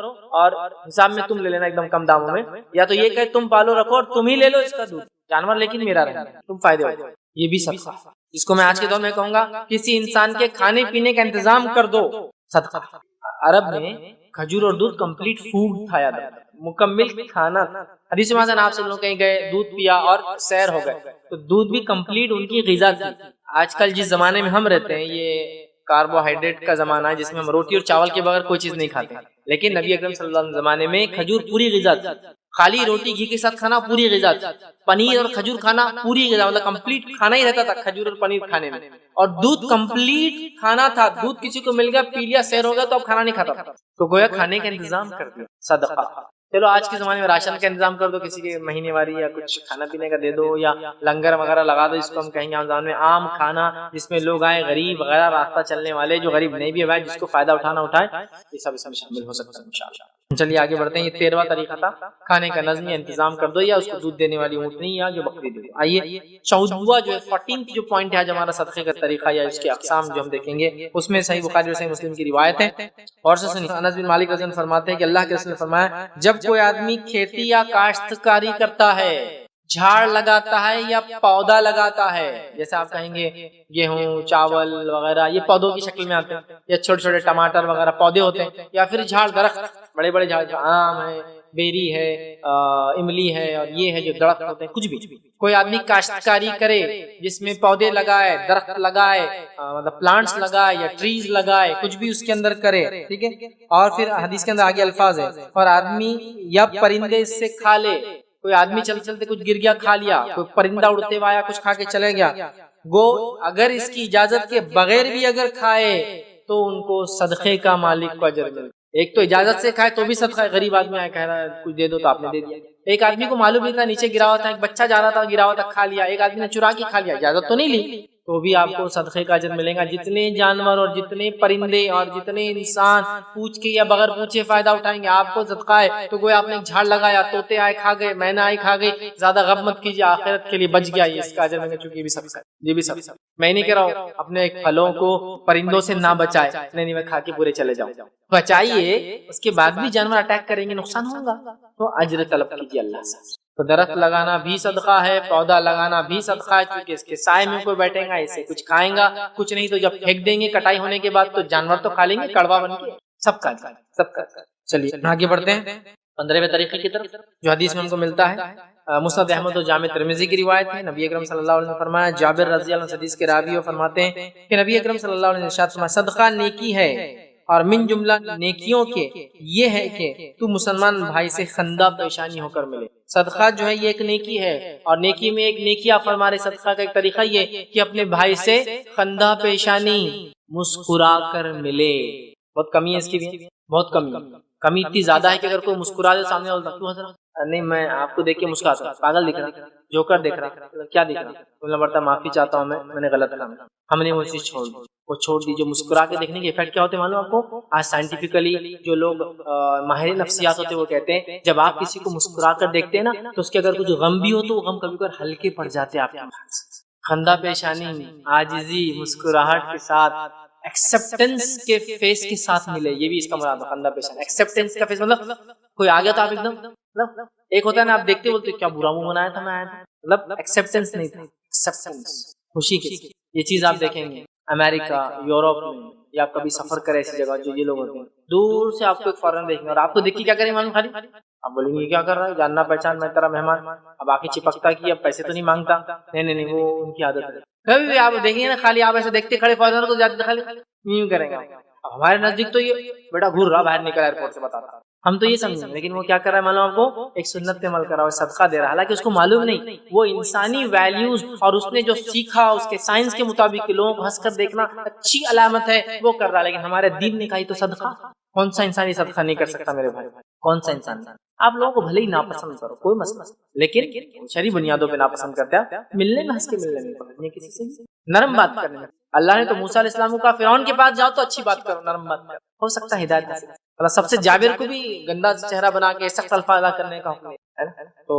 A: اور حساب میں تم لے لینا ایک دم کم داموں میں، یا تو یہ کہے تم پالو رکھو اور تم ہی لے لو اس کا دودھ، جانور لیکن میرا رہے، تم فائدے ہو۔ یہ بھی صدقہ، اس کو میں آج کے دور میں کہوں گا کسی انسان کے کھانے پینے کا انتظام کر دو، صدقہ۔ عرب میں کھجور اور دودھ کمپلیٹ فوڈ کھایا تھا، مکمل کھانا تھا۔ حدیث میں آپ سے لوگ کہیں گئے دودھ پیا اور سیر ہو گئے، تو دودھ بھی کمپلیٹ ان کی غذا تھی۔ آج کل جس زمانے میں ہم رہتے ہیں، یہ کاربوہائیڈریٹ کا زمانہ ہے جس میں ہم روٹی اور چاول کے بغیر کوئی چیز نہیں کھاتے، لیکن نبی اکرم صلی اللہ علیہ وسلم زمانے میں کھجور پوری غذا تھی، خالی روٹی گھی کے ساتھ کھانا پوری غذا تھی، پنیر اور کھجور کھانا پوری غذا، مطلب کمپلیٹ کھانا ہی رہتا تھا کھجور اور پنیر کھانے میں، اور دودھ کمپلیٹ کھانا تھا۔ دودھ کسی کو مل گیا پی لیا سیر ہو گیا تو اب کھانا نہیں کھاتا، تو گویا کھانے کا انتظام کر دیا، صدقہ۔ چلو آج کے زمانے میں راشن کا انتظام کر دو، کسی کے مہینے واری یا کچھ کھانا پینے کا دے دو، یا لنگر وغیرہ لگا دو، اس کو ہم کہیں گے زبان میں عام کھانا، جس میں لوگ آئے غریب وغیرہ، راستہ چلنے والے جو غریب نہیں بھی ہے جس کو فائدہ اٹھانا اٹھائے، یہ سب اس میں شامل ہو سکتا ہے انشاءاللہ۔ چلیے آگے بڑھتے ہیں۔ یہ 13واں طریقہ تھا، کھانے کا نظم یا انتظام کر دو، یا اس کو دودھ دینے والی اونٹنی یا جو بکری دے دو۔ آئیے 14واں جو ہے 14 جو پوائنٹ ہے آج ہمارا صدقے کا طریقہ یا اس کے اقسام جو ہم دیکھیں گے، اس میں صحیح بخاری اور صحیح مسلم کی روایت ہے، اور سے سنیے، انس بن مالک رضی اللہ عنہ فرماتے ہیں کہ اللہ کے رسول نے فرمایا، جب کوئی آدمی کھیتی یا کاشتکاری کرتا ہے، جھاڑ لگاتا ہے یا پودا لگاتا ہے، جیسے آپ کہیں گے گیہوں چاول وغیرہ یہ پودوں کی شکل میں آتے ہیں، یا چھوٹے چھوٹے ٹماٹر وغیرہ پودے ہوتے ہیں، یا پھر جھاڑ درخت، بڑے بڑے جھاڑ، آم ہے، بیری ہے، املی ہے، اور یہ ہے جو درخت ہوتے ہیں، کچھ بھی کوئی آدمی کاشتکاری کرے جس میں پودے لگائے، درخت لگائے، مطلب پلانٹس لگائے یا ٹریز لگائے، کچھ بھی اس کے اندر کرے، ٹھیک ہے۔ اور پھر حدیث کے اندر آگے الفاظ ہے، اور آدمی یا پرندے اس سے کھا لے، کوئی آدمی چلتے چلتے کچھ گر گیا کھا لیا، کوئی پرندہ اڑتے ہوا آیا کچھ کھا کے چلے گیا، گو اگر اس کی اجازت کے بغیر بھی اگر کھائے تو ان کو صدقے کا مالک کو اجر ملے۔ ایک تو اجازت سے کھائے تو بھی صدقہ ہے، غریب آدمی آیا کہہ رہا ہے کچھ دے دو تو آپ نے دے دیا۔ ایک آدمی کو معلوم نہیں تھا نیچے گرا ہوا تھا، ایک بچہ جا رہا تھا گرا ہوا تھا کھا لیا، ایک آدمی نے چرا کے کھا لیا، اجازت تو نہیں لی، تو بھی آپ کو صدقے کا اجر ملے گا۔ جتنے جانور اور جتنے پرندے اور جتنے انسان پوچھ کے یا بغیر پوچھے فائدہ اٹھائیں گے، آپ کو صدقہ ہے۔ تو گویا آپ نے ایک جھاڑ لگایا، طوطے آئے کھا گئے، مینا آئے کھا گئی، زیادہ غم مت کیجیے، آخرت کے لیے بچ گیا، یہ اس کا اجر ملے، چونکہ یہ بھی صدقہ ہے، یہ بھی صدقہ ہے۔ میں نہیں کہہ رہا ہوں اپنے ایک پھلوں کو پرندوں سے نہ بچائے، نہیں میں کھا کے پورے چلے جاؤں، بچائیے، اس کے بعد بھی جانور اٹیک کریں گے نقصان ہوگا، تو اجر طلب کیجیے اللہ سے۔ تو درخت لگانا بھی صدقہ ہے، پودا لگانا بھی صدقہ ہے، کیونکہ اس کے سائے میں کوئی بیٹھے گا، اسے کچھ کھائیں گا، کچھ نہیں تو جب پھینک دیں گے کٹائی ہونے کے بعد تو جانور تو کھا لیں گے کڑوا بن کے، سب کا سب کا۔ چلیے آگے بڑھتے ہیں 15ویں طریقے کی طرف جو حدیث میں ہم کو ملتا ہے، مسند احمد و جامع ترمذی کی روایت ہے، نبی اکرم صلی اللہ علیہ وسلم نے فرمایا، جابر رضی اللہ عنہ حدیث کے راوی فرماتے ہیں کہ نبی اکرم صلی اللہ علیہ وسلم نے ارشاد فرمایا، صدقہ نیکی ہے، اور من جملہ نیکیوں کے یہ ہے کہ تو مسلمان بھائی سے خندہ پیشانی ہو کر ملے۔ صدقہ جو ہے یہ ایک نیکی ہے، اور نیکی میں ایک نیکی آپ فرما رہے، صدقہ کا ایک طریقہ یہ کہ اپنے بھائی سے خندہ پیشانی مسکرا کر ملے۔ بہت کمی ہے اس کی بھی، بہت کمی، کمی اتنی زیادہ ہے کہ اگر کوئی مسکرا دے سامنے والا کیوں حضرت نہیں میں آپ کو دیکھ کے مسکراتا ہوں، پاگل دکھ رہا، جوکر دیکھ رہا، کیا دیکھ رہا؟ بولنا پڑتا معافی چاہتا ہوں میں نے غلط کام، ہم نے وہ چیز چھوڑ دی، وہ چھوڑ دی۔ جو مسکرا کے دیکھنے کے افیکٹ کیا ہوتے ہیں معلوم آپ کو؟ آج سائنٹیفکلی جو لوگ ماہر نفسیات ہوتے ہیں وہ کہتے ہیں جب آپ کسی کو مسکرا کر دیکھتے ہیں نا تو اس کے اگر کچھ غم بھی ہو تو وہ غم کبھی کبھی ہلکے پڑ جاتے ہیں آپ کے خندہ پیشانی، عاجزی، مسکراہٹ کے ساتھ، ایکسپٹنس کے فیس کے ساتھ ملے، یہ بھی اس کا مراد ہے خندہ پیشانی۔ ایکسپٹنس کا فیس مطلب کوئی آ گیا تو آپ ایک دم مطلب ایک ہوتا ہے نا آپ دیکھتے بولتے کیا برا منہ بنایا تھا میں آیا تھا، مطلب ایکسپٹنس نہیں تھا، ایکسپٹنس خوشی کی۔ یہ چیز آپ دیکھیں گے امریکہ، یورپ میں، یا آپ کبھی سفر کرے ایسی جگہ جو یہ لوگ ہوتے ہیں، دور سے آپ کو ایک فارن دیکھیں گے اور آپ کو دیکھ کے کیا کریں معلوم خالی آپ بولیں گے کیا کر رہا ہے، جاننا پہچان میں تیرا مہمان، اب آ کے چپکتا کی اب پیسے تو نہیں مانگتا، نہیں وہ ان کی عادت ہے۔ کبھی بھی آپ دیکھیں گے نا خالی آپ ایسے دیکھتے کھڑے فارنر کو جاتے خالی یوں کریں گے۔ اب ہمارے نزدیک تو یہ بیٹا گھور رہا باہر نکل ایئرپورٹ سے بتاتا، ہم تو یہ سمجھیں گے، لیکن وہ کیا کر رہا ہے معلوم آپ کو؟ ایک سنت پہ عمل کر رہا ہے، صدقہ دے رہا ہے، حالانکہ اس کو معلوم نہیں وہ انسانی ویلیوز اور اس نے جو سیکھا اس کے سائنس کے مطابق لوگوں کو ہنس کر دیکھنا اچھی علامت ہے وہ کر رہا ہے، لیکن ہمارے دین نے کہا یہ تو صدقہ، کون سا انسان یہ صدقہ نہیں کر سکتا میرے بھائی؟ کون سا انسان؟ آپ لوگوں کو بھلے ہی ناپسند کرو کوئی مسئلہ لیکن شرعی بنیادوں پہ ناپسند کرتے ہیں، ملنے میں ہنس کے ملنے میں پکڑنے کسی سے نرم بات کرنے میں۔ اللہ نے تو موسیٰ علیہ السلام کو کہا فرعون کے پاس جاؤ تو اچھی بات کرو، نرم بات کرو، ہو سکتا ہے ہدایت حاصل۔ اللہ سب سے جابر کو بھی گندا چہرہ بنا کے سخت الفاظ ادا کرنے کا حکم ہے نا، تو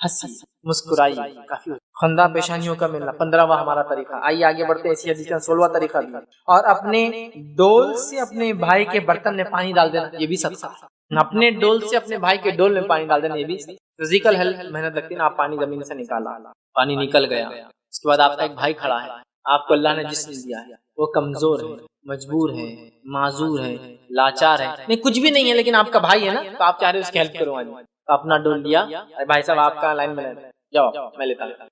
A: ہنسی مسکرائی کافی خندہ پیشانیوں کا ملنا۔ 15واں ہمارا طریقہ، آئیے آگے بڑھتے ہیں، اسی حدیث کا 16واں طریقہ بھی، اور اپنے ڈول سے اپنے بھائی کے برتن میں پانی ڈال دینا، یہ بھی صدقہ ہے۔ اپنے ڈول سے اپنے بھائی کے ڈول میں پانی ڈال دینا، یہ بھی فزیکل ہیلتھ محنت لگتی ہے نا، آپ پانی زمین سے نکالا، پانی نکل گیا، اس کے بعد آپ کا ایک بھائی کھڑا ہے، آپ کو اللہ نے جسم دیا ہے، وہ کمزور ہے، مجبور ہے، معذور ہے، لاچار ہے، نہیں کچھ بھی نہیں ہے لیکن آپ کا بھائی ہے نا، تو آپ چاہ رہے اس کی ہیلپ کرو، تو اپنا ڈول لیا، بھائی صاحب آپ کا لائن میں جاؤ میں لیتا ہوں،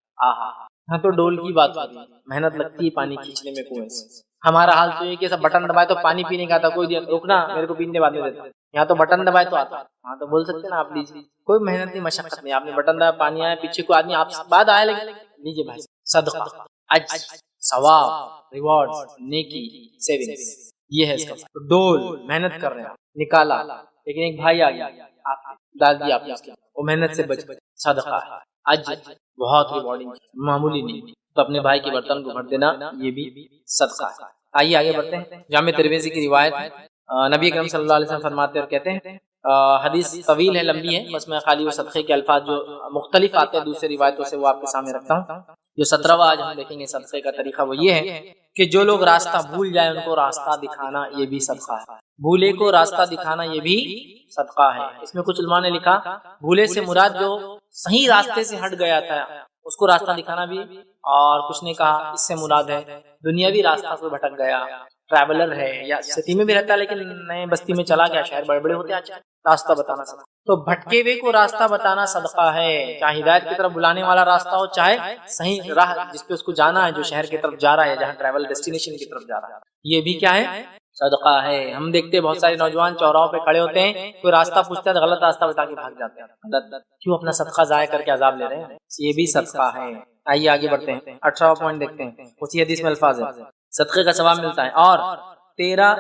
A: ہاں تو ڈول کی بات ہوتی ہے، محنت لگتی ہے پانی کھینچنے میں کنویں سے۔ ہمارا حال تو یہ کہ بٹن دبائے تو پانی پینے کا آتا، کوئی دن رکنا میرے کو پینے بعد میں دیتا، یہاں تو بٹن دبائے تو آتا، ہاں تو بول سکتے نا آپ لیجیے، کوئی محنت نہیں مشقت نہیں، آپ نے بٹن دبایا پانی آیا، پیچھے کوئی آدمی آپ بعد آیا لیکن لیجیے بھائی صدقہ، اجر، ثواب، ریوارڈ، نیکی، سیونگز، یہ ہے اس کا ڈول۔ محنت کر رہے ہیں نکالا، لیکن ایک بھائی آ گیا آپ ڈال دیا آپ نے، وہ محنت سے بچ، صدقہ ہے، اجر بہت ریوارڈنگ، معمولی نہیں، تو اپنے بھائی کے برتن کو بھر دینا یہ بھی صدقہ ہے۔ آئیے آگے بڑھتے ہیں، جامع ترمذی کی روایت، نبی اکرم صلی اللہ علیہ وسلم فرماتے اور کہتے ہیں، حدیث طویل ہے لمبی ہے، بس میں خالی وہ صدقے کے الفاظ جو مختلف آتے ہیں دوسری روایتوں سے وہ آپ کے سامنے رکھتا ہوں۔ جو 17واں آج ہم دیکھیں گے صدقے کا طریقہ وہ یہ ہے کہ جو لوگ راستہ بھول جائیں ان کو راستہ دکھانا، یہ بھی صدقہ ہے۔ بھولے کو راستہ دکھانا یہ بھی صدقہ ہے۔ اس میں کچھ علماء نے لکھا بھولے سے مراد جو صحیح راستے سے ہٹ گیا تھا اس کو راستہ دکھانا بھی، اور کچھ نے کہا اس سے مراد ہے دنیاوی راستہ سے بھٹک گیا، ٹریولر ہے یا سٹی میں بھی رہتا ہے لیکن نئے بستی میں چلا گیا، شہر بڑے بڑے ہوتے ہیں، اچھا راستہ بتانا صدقہ، تو بھٹکے ہوئے کو راستہ بتانا صدقہ ہے، چاہے ہدایت کی طرف بلانے والا راستہ ہو چاہے صحیح راہ جس پہ اس کو جانا ہے، جو شہر کی طرف جا رہا ہے، جہاں ٹریول ڈیسٹینیشن کی طرف جا رہا ہے، یہ بھی کیا ہے صدقہ ہے۔ ہم دیکھتے ہیں بہت سارے نوجوان چوراہوں پہ کھڑے ہوتے ہیں، کوئی راستہ پوچھتا ہے تو غلط راستہ بتا کے بھاگ جاتے ہیں، کیوں اپنا صدقہ ضائع کر کے عذاب لے رہے ہیں، یہ بھی صدقہ ہے۔ آئیے آگے بڑھتے ہیں، 18واں پوائنٹ دیکھتے ہیں، اسی حدیث میں الفاظ ہے صدقے کا ثواب ملتا ہے، اور تیرا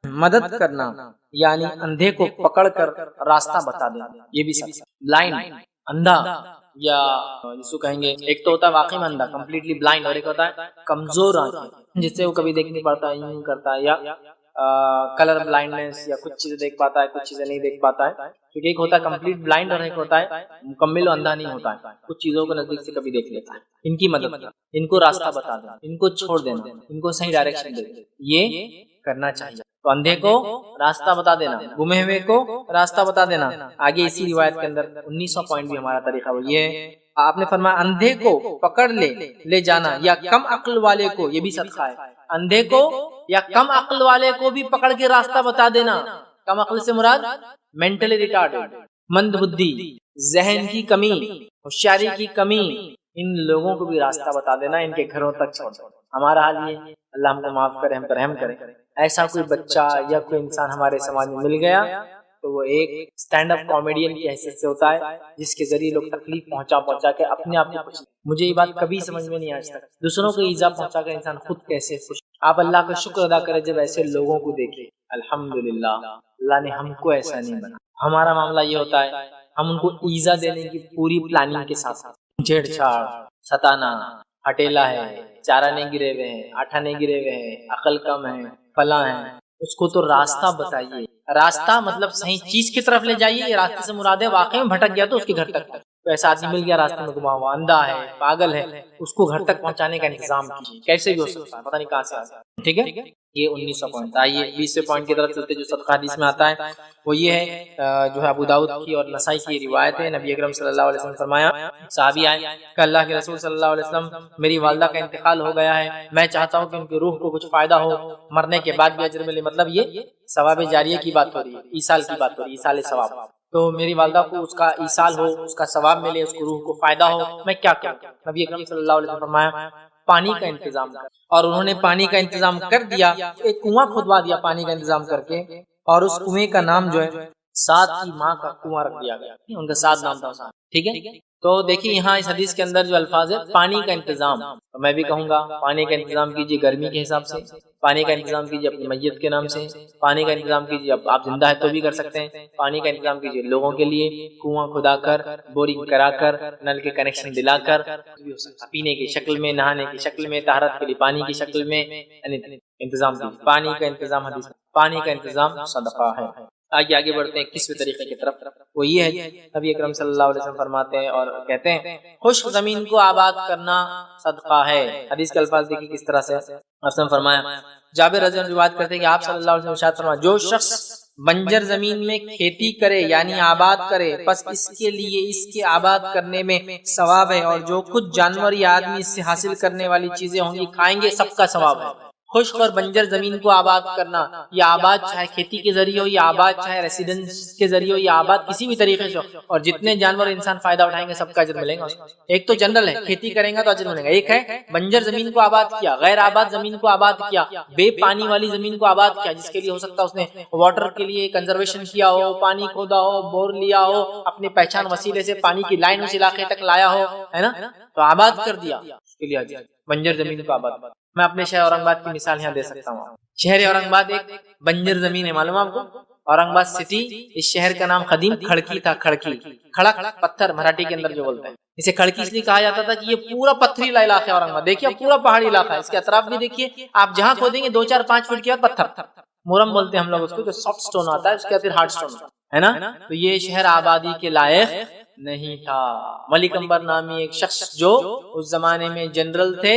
A: مدد کرنا یعنی اندھے کو پکڑ کر راستہ بتا دینا، یہ بھی صدقہ۔ بلائنڈ اندھا یا جس کو کہیں گے ایک تو ہوتا ہے واقعی میں اندھا کمپلیٹلی بلائنڈ، اور ایک ہوتا ہے کمزور آنکھیں جس سے وہ کبھی دیکھ نہیں پاتا، یوں کرتا ہے، یا کلر بلائنڈنس، یا کچھ چیزیں دیکھ پاتا ہے کچھ چیزیں نہیں دیکھ پاتا ہے، کیونکہ ایک ہوتا ہے کمپلیٹ بلائنڈ اور ایک ہوتا ہے مکمل اندھا نہیں ہوتا ہے، کچھ چیزوں کو نزدیک سے کبھی دیکھ لیتا ہے۔ ان کی مدد کرنا، ان کو راستہ بتا دینا، ان کو چھوڑ دینا، ان کو صحیح ڈائریکشن دے دینا، یہ کرنا چاہیے۔ تو اندھے کو راستہ بتا دینا، گمے ہوئے کو راستہ بتا دینا۔ آگے اسی روایت کے اندر 19واں پوائنٹ بھی ہمارا طریقہ وہ یہ ہے، آپ نے فرمایا اندھے کو پکڑ لے جانا یا کم عقل والے کو، یہ بھی صدقہ ہے، اندھے کو یا کم عقل والے کو بھی پکڑ کے راستہ بتا دینا۔ کم عقل سے مراد مینٹلی ریٹارڈ، مند بدھی، ذہن کی کمی، ہوشیاری کی کمی، ان لوگوں کو بھی راستہ بتا دینا، ان کے گھروں تک چھوڑ دینا۔ ہمارا حال یہ اللہ ہم کو معاف کرے، ہم پر رحم کرے، ایسا کوئی بچہ یا کوئی انسان ہمارے سماج میں مل گیا تو وہ ایک اسٹینڈ اپ کامیڈین کی حیثیت سے ہوتا ہے، جس کے ذریعے لوگ تکلیف پہنچا کے اپنے آپ کو خوش۔ مجھے یہ بات کبھی سمجھ میں نہیں آج تک، دوسروں کو ایذا پہنچا کر انسان خود کیسے خوش۔ آپ اللہ کا شکر ادا کریں جب ایسے لوگوں کو دیکھیں، الحمدللہ اللہ نے ہم کو ایسا نہیں بنا. ہمارا معاملہ یہ ہوتا ہے ہم ان کو ایزا دینے کی پوری پلاننگ کے ساتھ چھیڑ چھاڑ، ستانا، ہٹیلا ہے، چارہ نہیں گرے ہوئے ہیں، آٹھا نہیں گرے ہوئے ہیں، عقل کم ہے، فلاں ہے. اس کو تو راستہ بتائیے. راستہ مطلب صحیح چیز کی طرف لے جائیے. یہ راستے سے مراد ہے واقعی میں بھٹک گیا تو اس کے گھر تک. تو ایسا آدمی مل گیا راستے میں گما ہوا، اندھا ہے، پاگل ہے، اس کو گھر تک پہنچانے کا انتظام کیجیے. کیسے بھی ہو سکتا ہے، پتہ نہیں کہاں سے آ سکتا ہے. ٹھیک ہے، یہ 19واں پوائنٹ. آئیے 20ویں پوائنٹ کی طرف چلتے جو صدقہ حدیث میں آتا ہے وہ یہ ہے، جو ہے ابو داؤد کی اور نسائی کی روایت ہے. نبی اکرم صلی اللہ علیہ وسلم فرمایا، صحابی آئے کہ اللہ کے رسول صلی اللہ علیہ وسلم میری والدہ کا انتقال ہو گیا ہے، میں چاہتا ہوں کہ ان کی روح کو کچھ فائدہ ہو، مرنے کے بعد بھی اجر ملے. مطلب یہ ثواب جاریہ کی بات ہو رہی ہے، ایصال کی بات ہو رہی ہے، ایصال ثواب. تو میری والدہ کو اس کا ایصال ہو، اس کا ثواب ملے، اس کو روح کو فائدہ ہو، میں کیا کروں؟ نبی اکرم صلی اللہ علیہ وسلم فرمایا پانی کا انتظام کر. اور انہوں نے پانی کا انتظام کر دیا، ایک کنواں کھدوا دیا پانی کا انتظام کر کے، اور اس کنویں کا نام جو ہے سعد کی ماں کا کنواں رکھ دیا گیا. ان کا سعد نام تھا. ٹھیک ہے، تو دیکھیے یہاں اس حدیث کے اندر جو الفاظ ہے پانی کا انتظام، تو میں بھی کہوں گا پانی کا انتظام کیجیے گرمی کے حساب سے، پانی کا انتظام کیجیے اپنی میت کے نام سے، پانی کا انتظام کیجیے آپ زندہ ہے تو بھی کر سکتے ہیں. پانی کا انتظام کیجیے لوگوں کے لیے، کنواں کھدا کر، بورنگ کرا کر، نل کے کنیکشن دلا کر، پینے کی شکل میں، نہانے کی شکل میں، طہارت کے لیے پانی کی شکل میں انتظام کیجیے. پانی کا انتظام حدیث، پانی کا انتظام صدقہ ہے. آگے بڑھتے ہیں 21ویں طریقے کی طرف. وہ یہ ہے نبی اکرم صلی اللہ علیہ وسلم فرماتے ہیں اور کہتے ہیں خشک زمین کو آباد کرنا صدقہ ہے. حدیث کے الفاظ دیکھیے کس طرح سے. آپ نے فرمایا، جابر رضی اللہ عنہ روایت کرتے ہیں کہ آپ صلی اللہ علیہ وسلم ارشاد فرمایا، جو شخص بنجر زمین میں کھیتی کرے یعنی آباد کرے، پس اس کے لیے اس کے آباد کرنے میں ثواب ہے، اور جو کچھ جانور یا آدمی اس سے حاصل کرنے والی چیزیں ہوں گی کھائیں گے، سب کا ثواب ہے. خشک اور بنجر زمین کو آباد کرنا، یا آباد چاہے کھیتی کے ذریعے ہو، یا آباد چاہے ریسیڈنس کے ذریعے ہو، یا آباد کسی بھی طریقے سے ہو، اور جتنے جانور انسان فائدہ اٹھائیں گے سب کا اجر ملے گا. ایک تو جنرل ہے کھیتی کریں گا تو اجر ملے گا، ایک ہے بنجر زمین کو آباد کیا، غیر آباد زمین کو آباد کیا، بے پانی والی زمین کو آباد کیا، جس کے لیے ہو سکتا ہے اس نے واٹر کے لیے کنزرویشن کیا ہو، پانی کھودا ہو، بور لیا ہو، اپنے پہچان وسیلے سے پانی کی لائن اس علاقے تک لایا ہو، ہے نا، تو آباد کر دیا، اس کے لیے اجر. بنجر زمین کو آباد. میں اپنے شہر اورنگ آباد کی مثال یہاں دے سکتا ہوں. شہر اورنگ آباد ایک بنجر زمین ہے، معلوم آپ کو. اورنگ آباد سٹی، اس شہر کا نام قدیم کھڑکی تھا. کھڑکی، کھڑک پتھر مراٹھی کے اندر جو بولتے ہیں، اسے کھڑکی اس لیے کہا جاتا تھا کہ یہ پورا پتھریلا علاقہ ہے. اورنگ آباد دیکھیے پورا پہاڑی علاقہ ہے، اس کے اطراف بھی دیکھیے آپ جہاں کھودیں گے 2-4-5 فٹ کے بعد پتھر، مورم بولتے ہیں ہم لوگ اس کو، جو سافٹ سٹون آتا ہے، اس کے بعد پھر ہارڈ سٹون ہے نا. تو یہ شہر آبادی کے لائق نہیں تھا. ملک امبر نامی ایک شخص جو اس زمانے میں جنرل تھے،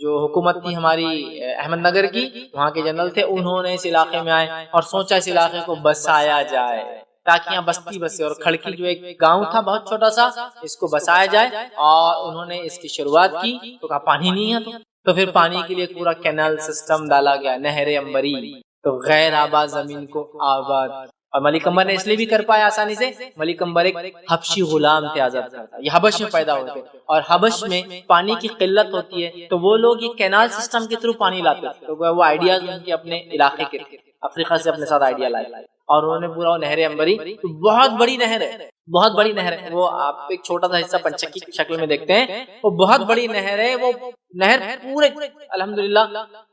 A: جو حکومت تھی ہماری احمد نگر کی، وہاں کے جنرل تھے، انہوں نے اس علاقے میں آئے اور سوچا اس علاقے کو بسایا جائے تاکہ یہاں بستی بسے. اور کھڑکی جو ایک گاؤں تھا بہت چھوٹا سا، اس کو بسایا جائے، اور انہوں نے اس کی شروعات کی. تو کہا پانی نہیں ہے تو پھر پانی کے لیے پورا کینال سسٹم ڈالا گیا، نہر امبری. تو غیر آباد زمین کو آباد. اور ملک امبر نے اس لیے بھی کر پایا آسانی سے، ملک امبر ایک حبشی غلام تھے، آزاد کرتا. یہ حبش میں پیدا ہوئے تھے، اور حبش میں پانی کی قلت ہوتی ہے، تو وہ لوگ یہ کینال سسٹم کے تھرو پانی لاتے تھے. تو وہ آئیڈیاز ان کے اپنے علاقے کے تھے، افریقہ سے اپنے ساتھ آئیڈیا لائے، اور انہوں نے پورا نہر امبری، بہت بڑی نہر ہے، بہت بڑی نہر ہے. وہ آپ ایک چھوٹا سا حصہ پنچکی کی شکل میں دیکھتے ہیں، وہ بہت بڑی نہر ہے. وہ نہر پورے الحمدللہ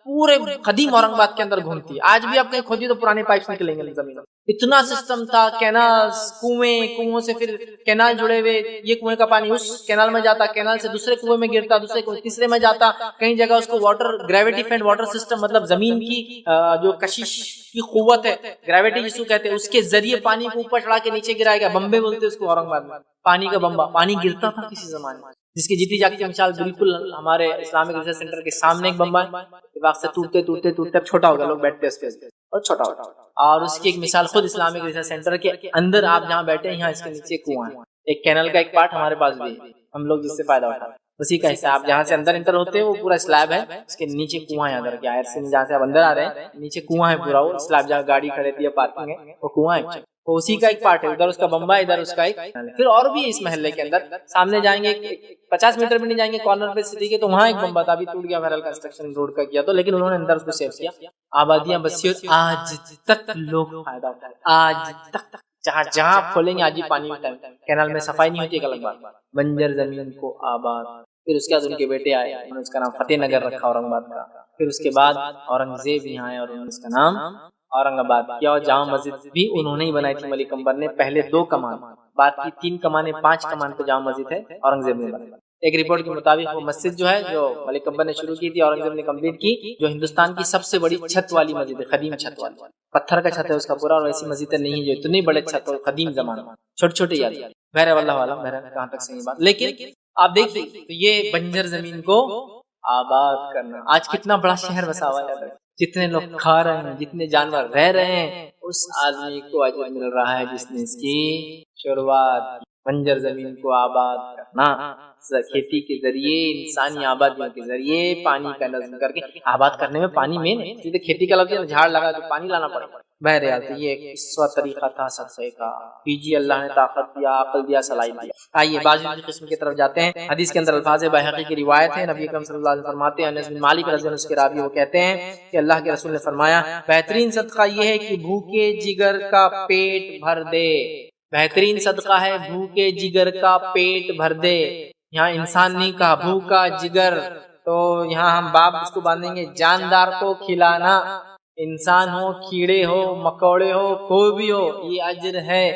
A: پورے قدیم اورنگ آباد کے اندر گھومتی ہے. آج بھی آپ کہیں کھودی تو پرانے پائپس نکلیں گے زمین. اتنا سسٹم تھا، کینال، کنویں سے پھر کینال جڑے ہوئے، یہ کنویں کا پانی اس کینال میں جاتا، کینال سے دوسرے کنویں میں گرتا، دوسرے کنویں تیسرے میں جاتا. کئی جگہ اس کو water gravity feed water system, مطلب زمین کی جو کشش کی قوت ہے، گریویٹی جس کو کہتے ہیں، اس کے ذریعے پانی کو اوپر چڑھا کے نیچے گرائے گا. بمبے بولتے اس کو اورنگ آباد میں، پانی کا بمبا. پانی گرتا تھا کسی زمانے میں، جس کی جیتی جاگتی مثال بالکل ہمارے اسلامک ریسرچ سینٹر کے سامنے ایک بمبا ہے. وقت سے ٹوٹتے ٹوٹتے ٹوٹتے اب چھوٹا ہو گیا، لوگ بیٹھتے اس پہ اور چھوٹا ہوتا. اور اس کی ایک مثال خود اسلامک ریسرچ سینٹر کے اندر آپ جہاں بیٹھے ہیں، یہاں اس کے نیچے کنواں ہے. ایک کینل کا ایک پارٹ ہمارے پاس بھی ہے، ہم لوگ جس سے فائدہ اٹھا اسی کا حصہ. آپ جہاں سے اندر انٹر ہوتے ہیں وہ پورا سلیب ہے، اس کے نیچے کنواں ہے. اندر کے سے جہاں سے آپ اندر آ رہے ہیں نیچے کنواں ہے پورا. وہ سلیب جہاں گاڑی کھڑے تھی یا پارکنگ ہے، وہ کنواں ہے، وہ اسی کا ایک پارٹ ہے. ادھر اس کا بمبا، ادھر اس کا ایک. پھر اور بھی اس محلے کے اندر سامنے جائیں گے 50 میٹر بھی نہیں جائیں گے کارنر پہ سٹی کے، تو وہاں ایک بمبا تھا، ابھی ٹوٹ گیا، بہرحال کنسٹرکشن روڈ کا کیا تو، لیکن انہوں نے اندر اس کو سیو کیا. آبادیاں بسی اور آج تک لوگ فائدہ اٹھائے، آج تک جہاں جہاں کھولیں گے آج ہی پانی ہوتا ہے. کینال میں صفائی نہیں ہوتی، ایک الگ بات. بنجر زمین کو آباد. پھر اس کے بعد ان کے بیٹے آئے، انہوں نے اس کا نام فتح نگر رکھا اورنگ آباد کا. پھر اس کے بعد اورنگزیب یہاں آئے اور انہوں نے اس کا نام اورنگ آباد کیا، اور جامع مسجد بھی انہوں نے ہی بنائی تھی ملک امبر نے، پہلے 2 کمان، بعد کی 3 کمانیں، 5 کمان پہ جامع مسجد ہے اورنگزیب نے بنائی۔ ایک رپورٹ کے مطابق وہ مسجد جو ہے جو ملک امبر نے شروع کی تھی اورنگزیب نے کمپلیٹ کی، جو ہندوستان کی سب سے بڑی چھت والی مسجد ہے، قدیم چھت والی، پتھر کا چھت ہے اس کا پورا، اور ایسی مسجدیں نہیں جو اتنی بڑے چھت ہو قدیم زمانے میں، چھوٹے چھوٹے یاد بہر واللہ عالم بہر کہاں تک صحیح بات۔ لیکن آپ دیکھیے یہ بنجر زمین کو آباد کرنا، آج کتنا بڑا شہر بسا ہوا ہے، جتنے لوگ کھا رہے ہیں، جتنے جانور رہ رہے ہیں، اس آدمی کو اجر مل رہا ہے جس نے اس کی شروعات بنجر زمین کو آباد کرنا، کھیتی کے ذریعے، انسانی آبادیوں کے ذریعے، پانی کا نظم کر کے آباد کرنے میں پانی مین ہے، سیدھے کھیتی کا لفظ ہے، جھاڑ لگا تو پانی لانا پڑے گا۔ بہرحال یہ ایک قصہ طریقہ تھا صدقے کا، کیجیے، اللہ نے طاقت دیا، عقل دیا، صلاحیت دیا۔ آئیے بازی قسم کی طرف جاتے ہیں۔ حدیث کے اندر الفاظ بحقی کی روایت ہے، نبی اکرم صلی اللہ علیہ وسلم فرماتے ہیں، انس بن مالک رضی اللہ عنہ کے راوی وہ کہتے ہیں کہ اللہ کے رسول نے فرمایا، بہترین صدقہ یہ ہے کہ بھوکے جگر کا پیٹ بھر دے، بہترین صدقہ ہے بھوکے جگر کا پیٹ بھر دے۔ یہاں انسان نہیں کہا، بھوکا جگر، تو یہاں ہم باب اس کو باندھیں گے جاندار کو کھلانا، انسان ہو، کیڑے ہو، مکوڑے ہو، کوئی بھی ہو، یہ اجر ہے۔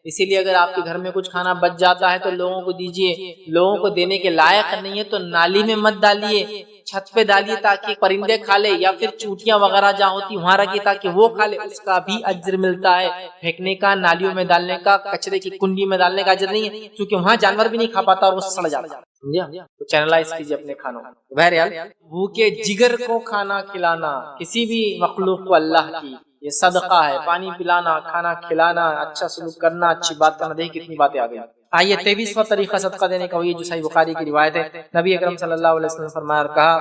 A: اسی لیے اگر آپ کے گھر میں کچھ کھانا بچ جاتا ہے تو لوگوں کو دیجئے، لوگوں کو دینے کے لائق نہیں ہے تو نالی میں مت ڈالیے، چھت پہ ڈالیے تاکہ پرندے کھا لے، یا پھر چوٹیاں وغیرہ جہاں ہوتی وہاں رکھیے تاکہ وہ کھا لے، اس کا بھی اجر ملتا ہے۔ پھینکنے کا، نالیوں میں ڈالنے کا، کچرے کی کنڈی میں ڈالنے کا اجر نہیں ہے، کیونکہ وہاں جانور بھی نہیں کھا پاتا اور وہ سڑ جاتا ہے، تو چینلائز کیجیے اپنے کھانوں۔ بہرحال بھوکے جگر کو کھانا کھلانا، کسی بھی مخلوق کو اللہ کی، یہ صدقہ ہے، پانی پلانا، کھانا کھلانا، اچھا سلوک کرنا، اچھی بات کرنا۔ دیکھیں کتنی باتیں آ گئی۔ آئیے 23واں طریقہ صدقہ دینے کا، وہی جو صحیح بخاری کی روایت ہے، نبی اکرم صلی اللہ علیہ وسلم نے فرمایا اور کہا،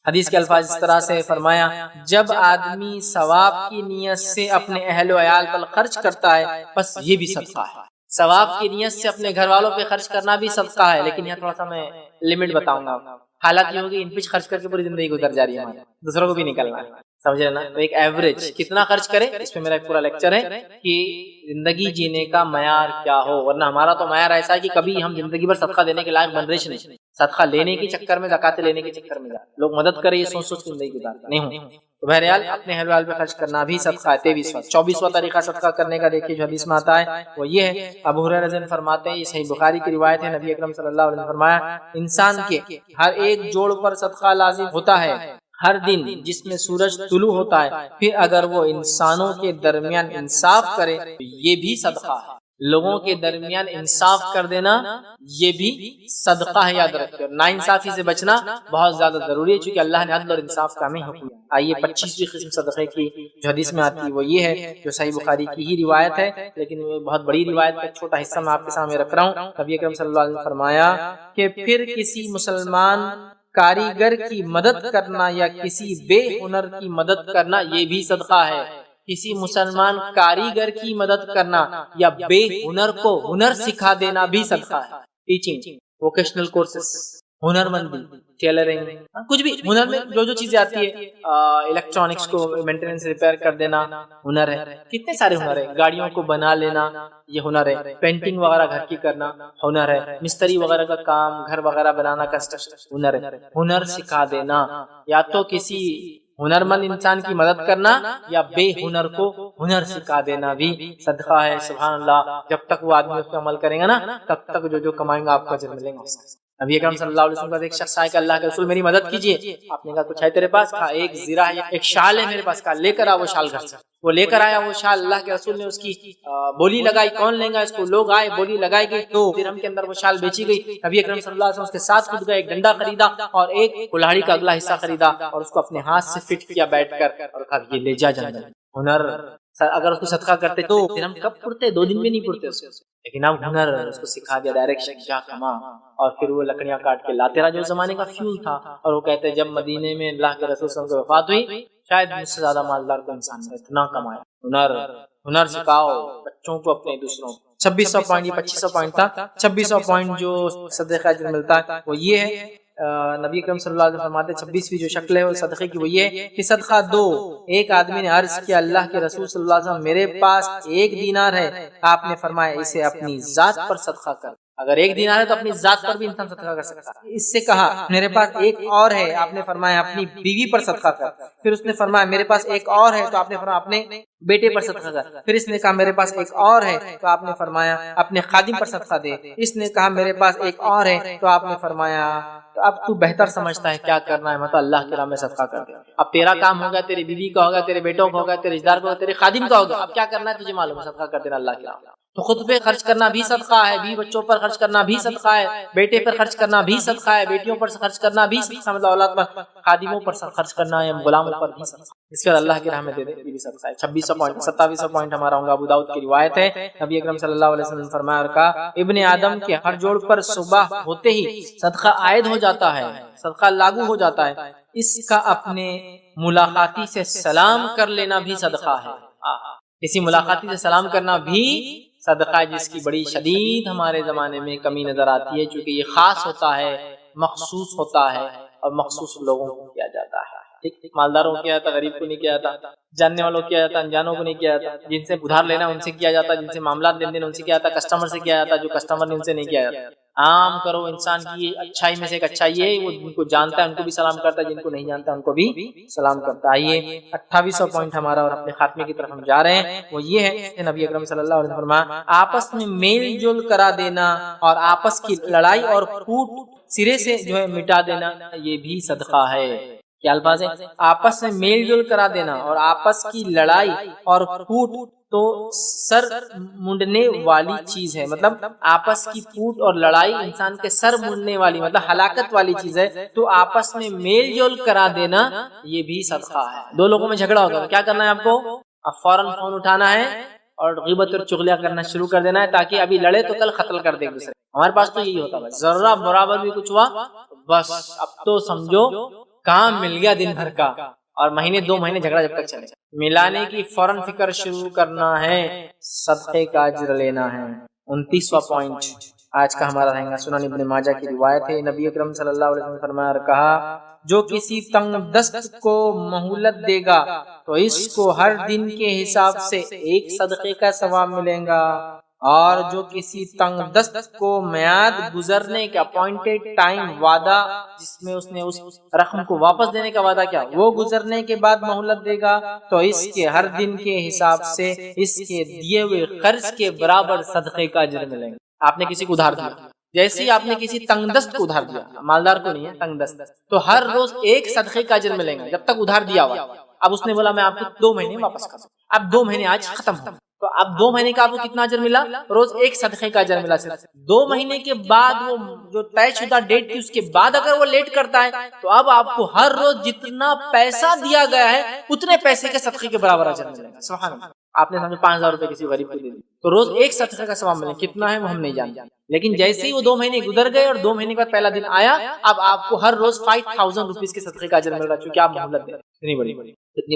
A: حدیث کے الفاظ اس طرح سے فرمایا، جب آدمی ثواب کی نیت سے اپنے اہل و عیال پر خرچ کرتا ہے بس یہ بھی صدقہ ہے۔ ثواب کی نیت سے اپنے گھر والوں پہ خرچ کرنا بھی صدقہ ہے، لیکن یہاں تھوڑا سا میں لمٹ بتاؤں گا۔ حالت یہ ہوگی ان پہ خرچ کر کے پوری زندگی گزر جا رہی ہے ہماری، دوسروں کو بھی نکلنا ہے، سمجھے نا؟ تو ایک ایوریج کتنا خرچ کرے، اس پہ میرا ایک پورا لیکچر ہے کہ زندگی جینے کا معیار کیا ہو، ورنہ ہمارا تو معیار ایسا ہے کہ کبھی ہم زندگی بھر صدقہ دینے کے لائق بن رہے نہیں، صدقہ لینے کے چکر میں، زکات لینے کے چکر میں لوگ مدد کرے یہ سوچ سوچ زندگی گزارتے نہیں ہوں۔ تو بہرحال اپنے اہل ویال پہ خرچ کرنا بھی صدقہ ہے۔ 23واں 24واں طریقہ صدقہ کرنے کا دیکھیے جو حدیث میں آتا ہے وہ یہ ہے، ابو ہریرہ رضی اللہ عنہ فرماتے ہیں، یہ صحیح بخاری کی روایت ہے، نبی اکرم صلی اللہ علیہ وسلم نے فرمایا، انسان کے ہر ایک جوڑ پر صدقہ لازم ہوتا ہے ہر دن جس میں سورج طلوع ہوتا ہے، پھر اگر وہ انسانوں کے درمیان انصاف کرے تو یہ بھی صدقہ ہے۔ لوگوں کے درمیان انصاف کر دینا یہ بھی صدقہ ہے، یاد رکھیں۔ اور ناانصافی سے بچنا بہت زیادہ ضروری ہے، چونکہ اللہ نے عدل اور انصاف کا ہمیں حکم دیا۔ آئیے 25ویں قسم صدقے کی جو حدیث میں آتی ہے وہ یہ ہے، جو صحیح بخاری کی ہی روایت ہے، لیکن وہ بہت بڑی روایت کا چھوٹا حصہ میں آپ کے سامنے رکھ رہا ہوں۔ نبی اکرم صلی اللہ علیہ وسلم نے فرمایا کہ پھر کسی مسلمان کاریگر کی مدد کرنا یا کسی بے ہنر کی مدد کرنا یہ بھی صدقہ ہے۔ کسی مسلمان کاریگر کی مدد کرنا یا بے ہنر کو ہنر سکھا دینا بھی صدقہ ہے۔ ٹیچنگ، ووکیشنل کورسز، ہنر مندی، ٹیلرنگ، کچھ بھی ہنر میں جو جو چیزیں آتی ہے، الیکٹرانکس کو مینٹیننس ریپیئر کر دینا ہنر ہے، کتنے سارے ہنر ہے، گاڑیوں کو بنا لینا یہ ہنر ہے، پینٹنگ وغیرہ گھر کی کرنا ہنر ہے، مستری وغیرہ کا کام، گھر وغیرہ بنانا کنسٹرکشن ہنر ہے۔ ہنر سکھا دینا، یا تو کسی ہنرمند انسان کی مدد کرنا یا بے ہنر کو ہنر سکھا دینا بھی صدقہ ہے۔ سبحان اللہ، جب تک وہ آدمی اس پہ عمل کرے گا نا تب تک جو جو کمائیں گا آپ کو اجر ملے گا۔ نبی اکرم صلی اللہ علیہ وسلم کا ایک شخص آیا کہ اللہ کے رسول میری مدد کیجیے، آپ نے کہا کچھ ہے تیرے پاس؟ کہا ایک زرہ ہے، ایک شال ہے میرے پاس۔ کہا لے کر آ وہ شال گھر سے۔ وہ لے کر آیا وہ شال، اللہ کے رسول نے اس کی بولی لگائی، کون لیں گا اس کو، لوگ آئے، بولی لگائی گئی، تو درہم کے اندر وہ شال بیچی گئی۔ نبی اکرم صلی اللہ علیہ وسلم اس کے ساتھ خود گئے، ایک ڈنڈا خریدا اور ایک کلاڑی کا اگلا حصہ خریدا اور اس کو اپنے ہاتھ سے فٹ کیا بیٹھ کر، اور کہا یہ لے جا جنت۔ ہنر اگر اس کو صدقہ کرتے تو پھر ہم کب پڑتے، 2 دن میں نہیں پڑتے اس کو، لیکن اب ہنر اس کو سکھا دیا، ڈائریکشن جا کما، اور پھر وہ لکڑیاں کاٹ کے لاتے رہا، جو زمانے کا فیول تھا۔ اور وہ کہتے ہیں جب مدینے میں اللہ کے رسول صلی اللہ علیہ وسلم کی وفات ہوئی شاید مجھ سے زیادہ مالدار کو انسان نے اتنا کمایا۔ ہنر سکھاؤ بچوں کو اپنے، دوسروں کو۔ 2600 پوائنٹ، یہ 2500 پوائنٹ تھا۔ 2600 پوائنٹ جو صدقہ اجر ملتا ہے وہ یہ ہے، نبی اکرم صلی اللہ علیہ وسلم فرماتے ہیں 26ویں جو شکل ہے وہ صدقے کی وہ یہ ہے کہ صدقہ دو۔ ایک آدمی نے عرض کیا اللہ کے رسول صلی اللہ علیہ وسلم میرے پاس 1 دینار ہے، آپ نے فرمایا اسے اپنی ذات پر صدقہ کر۔ اگر ایک دینار ہے تو اپنی ذات پر بھی انسان صدقہ کر سکتا ہے۔ اس سے کہا میرے پاس ایک اور ہے، آپ نے فرمایا اپنی بیوی پر صدقہ کر۔ پھر اس نے فرمایا میرے پاس ایک اور ہے، تو آپ نے فرمایا اپنے بیٹے پر صدقہ کر۔ پھر اس نے کہا میرے پاس ایک اور ہے، تو آپ نے فرمایا اپنے خادم پر صدقہ دے۔ اس نے کہا میرے پاس ایک اور ہے، تو آپ نے فرمایا تو اب تو بہتر سمجھتا ہے کیا کرنا ہے، مطلب اللہ کی راہ میں صدقہ کر دے۔ اب تیرا کام ہوگا، تیری بیوی کا ہوگا، تیرے بیٹوں کا ہوگا، تیرے رشتہ دار کا ہوگا، تیرے خادم کا ہوگا، اب کیا کرنا ہے تجھے معلوم ہے، صدقہ کر دینا اللہ کی راہ میں۔ تو خود پہ خرچ کرنا بھی صدقہ ہے، بیوی بچوں پر خرچ کرنا بھی صدقہ ہے، بیٹے پر خرچ کرنا بھی صدقہ ہے، بیٹیوں پر خرچ کرنا بھی صدقہ، مطلب اولاد پر، خادموں پر خرچ کرنا یا غلاموں پر بھی صدقہ۔ اس کے بعد اللہ کی راہ میں دے دے، یہ بھی صدقہ ہے۔ 2600 پوائنٹ 2700 پوائنٹ ہمارا ہوگا، ابو داؤد کی روایت ہے، نبی اکرم صلی اللہ علیہ وسلم نے فرمایا اور کہا ابن آدم کے ہر جوڑ پر صبح ہوتے ہی صدقہ عائد ہو جاتا ہے، صدقہ لاگو ہو جاتا ہے، اس کا اپنے ملاقاتی سے سلام کر لینا بھی صدقہ ہے۔ کسی ملاقاتی سے سلام کرنا بھی صدقہ ہے، جس کی بڑی شدید ہمارے زمانے میں کمی نظر آتی ہے، چونکہ یہ خاص ہوتا ہے، مخصوص ہوتا ہے اور مخصوص لوگوں کو کیا جاتا ہے۔ مالداروں کو کیا جاتا، غریب کو نہیں کیا جاتا، جاننے والوں کو کیا جاتا، انجانوں کو نہیں کیا جاتا، جن سے ادھار لینا ان سے کیا جاتا، جن سے معاملات لین دین ان سے کیا جاتا، کسٹمر سے کیا جاتا، جو کسٹمر نے ان سے نہیں کیا جاتا۔ عام کرو انسان کی اچھائی میں سے ایک اچھائی ہے، وہ جن کو جانتا ہے ان کو بھی سلام کرتا ہے، جن کو نہیں جانتا ان کو بھی سلام کرتا ہے۔ یہ 2800 پوائنٹ ہمارا اور اپنے خاتمے کی طرف ہم جا رہے ہیں، وہ یہ ہے کہ نبی اکرم صلی اللہ علیہ وسلم فرمایا آپس میں میل جول کرا دینا اور آپس کی لڑائی اور پھوٹ سرے سے جو ہے مٹا دینا، یہ بھی صدقہ ہے۔ کیا الفاظ ہے؟ آپس میں میل جول کرا دینا اور آپس کی لڑائی اور پھوٹ تو سر منڈنے والی چیز ہے، مطلب آپس کی پھوٹ اور لڑائی انسان کے سر منڈنے والی مطلب ہلاکت والی چیز ہے، تو آپس میں میل جول کرا دینا یہ بھی صدقہ ہے۔ دو لوگوں میں جھگڑا ہوگا تو کیا کرنا ہے آپ کو؟ اب فوراً فون اٹھانا ہے اور غیبت اور چغلیاں کرنا شروع کر دینا ہے، تاکہ ابھی لڑے تو کل قتل کر دے ایک دوسرے۔ ہمارے پاس تو یہی ہوتا ہے، ذرہ برابر بھی کچھ ہوا بس اب تو سمجھو کام مل گیا دن بھر کا، اور مہینے 2 مہینے جھگڑا جب تک چلے۔ ملانے کی فوراً فکر شروع کرنا ہے، صدقے کا اجر لینا ہے۔ 29واں پوائنٹ آج کا ہمارا رہے گا، سنن ابن ماجہ کی روایت ہے، نبی اکرم صلی اللہ علیہ وسلم نے فرمایا اور کہا جو کسی تنگ دست کو مہلت دے گا تو اس کو ہر دن کے حساب سے 1 صدقے کا ثواب ملے گا، اور جو کسی تنگ دست کو میعاد گزرنے کا اپوائنٹڈ ٹائم وعدہ جس میں اس نے اس رقم کو واپس دینے کا وعدہ کیا وہ گزرنے کے بعد مہلت دے گا تو اس کے ہر دن کے حساب سے اس کے دیے ہوئے خرچ کے برابر صدقے کا اجر ملے گا۔ آپ نے کسی کو ادھار دیا، جیسے ہی آپ نے کسی تنگ دست کو ادھار دیا، مالدار کو نہیں ہے، تنگ دست، تو ہر روز 1 صدقے کا اجر ملے گا جب تک ادھار دیا ہوا۔ اب اس نے بولا میں آپ کو 2 مہینے واپس کر دوں، اب 2 مہینے آج ختم ہو، تو اب 2 مہینے کا آپ کو کتنا اجر ملا؟ روز 1 صدقے کا اجر ملا۔ صرف 2 مہینے کے بعد وہ جو طے شدہ ڈیٹ تھی اس کے بعد اگر وہ لیٹ کرتا ہے تو اب آپ کو ہر روز جتنا پیسہ دیا گیا ہے اتنے پیسے کے صدقے کے برابر اجر ملے گا۔ سبحان اللہ، آپ نے سمجھے 5000 روپے کسی غریب کو دے دی تو روز 1 صدقے کا ثواب ملے، کتنا ہے وہ ہم نہیں جانتے، لیکن جیسے ہی وہ 2 مہینے گزر گئے اور 2 مہینے کا پہلا دن آیا، اب آپ کو ہر روز 5000 روپیز کے صدقے کا اجر مل رہا ہے، چونکہ آپ مہلت دے۔ اتنی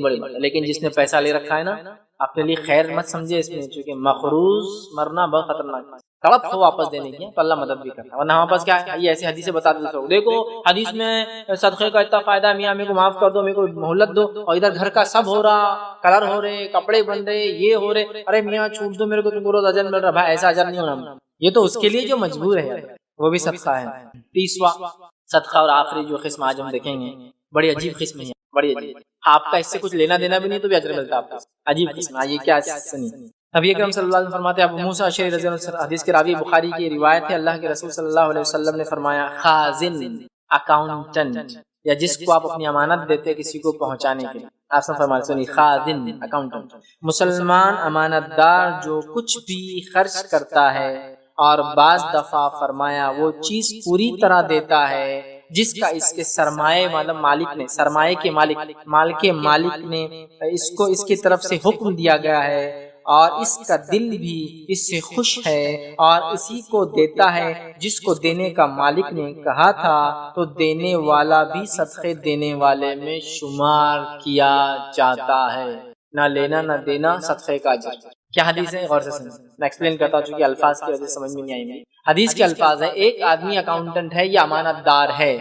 A: بڑی بات ہے، لیکن جس نے پیسہ لے رکھا ہے نا اپنے لیے خیر مت سمجھے اس میں، چونکہ مخروض مرنا بہت خطرناک ہے، تڑپ ہو واپس دینے کی تو اللہ مدد بھی کرتا ہے، ورنہ ہمارے پاس کیا ہے، یہ ایسی حدیثیں بتا دیتے ہو، دیکھو حدیث میں صدقے کا اتنا فائدہ ہے، میاں میرے کو معاف کر دو، میرے کو مہلت دو، اور ادھر گھر کا سب ہو رہا، کلر ہو رہے، کپڑے بن رہے، یہ ہو رہے، ارے میاں چھوٹ دو میرے کو، تم کو روز اجر مل رہا۔ بھائی ایسا اجر نہیں ہونا، یہ تو اس کے لیے جو مجبور ہے وہ بھی صدقہ ہے۔ 30واں صدقہ اور آخری جو قسم آج ہم دیکھیں گے بڑی عجیب قسم ہے، بڑی عجیب، آپ کا اس سے کچھ لینا دینا بھی نہیں تو بھی اجر ملتا ہے آپ کو، عجیب قسم ہے، یہ کیا سنی۔ نبی اکرم صلی اللہ علیہ وسلم فرماتے ہیں، ابو موسیٰ اشعری رضی اللہ عنہ، حدیث کے راوی بخاری کی روایت ہے، اللہ کے رسول صلی اللہ علیہ وسلم نے فرمایا خازن، اکاؤنٹنٹ، یا جس کو آپ اپنی امانت دیتے کسی کو پہنچانے کے لیے، آپ نے فرمایا سنی خازن، اکاؤنٹنٹ، مسلمان امانت دار جو کچھ بھی خرچ کرتا ہے اور بعض دفعہ فرمایا وہ چیز پوری طرح دیتا ہے جس کا اس کے سرمایہ مطلب مالک نے، سرمایہ کے مالک، مال کے مالک نے اس کو اس کی طرف سے حکم دیا گیا ہے اور اس کا دل بھی اس سے خوش ہے اور اسی کو دیتا ہے جس کو دینے کا مالک نے کہا تھا، تو دینے والا بھی صدقے دینے والے میں شمار کیا جاتا ہے۔ نہ لینا نہ دینا صدقے کا اجر۔ کیا حدیث ہے؟ غور سے سنیں، میں ایکسپلین کرتا ہوں چونکہ الفاظ کی وجہ سے سمجھ میں نہیں آئیں گے۔ حدیث کے الفاظ ہیں، ایک آدمی اکاؤنٹنٹ ہے یا امانت دار ہے،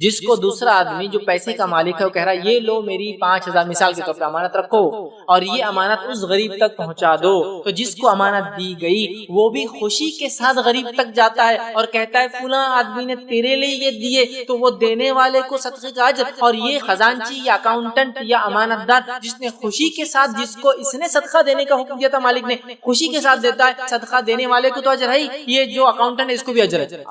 A: جس کو دوسرا آدمی جو پیسے کا مالک ہے وہ کہہ رہا ہے یہ لو میری 5000 مثال کے طور پہ امانت رکھو اور یہ امانت اس غریب تک پہنچا دو، تو جس کو امانت دی گئی وہ بھی خوشی کے ساتھ غریب تک جاتا ہے اور کہتا ہے فلاں آدمی نے تیرے لیے یہ دیے، تو وہ دینے والے کو صدقے کا اجر، اور یہ خزانچی یا اکاؤنٹنٹ یا امانت دار جس نے خوشی کے ساتھ، جس کو اس نے صدقہ دینے کا حکم دیا تھا مالک نے، خوشی کے ساتھ دیتا ہے، صدقہ دینے والے کو تو اجر ہے، یہ جو اکاؤنٹنٹ ہے اس کو بھی اجر ہے،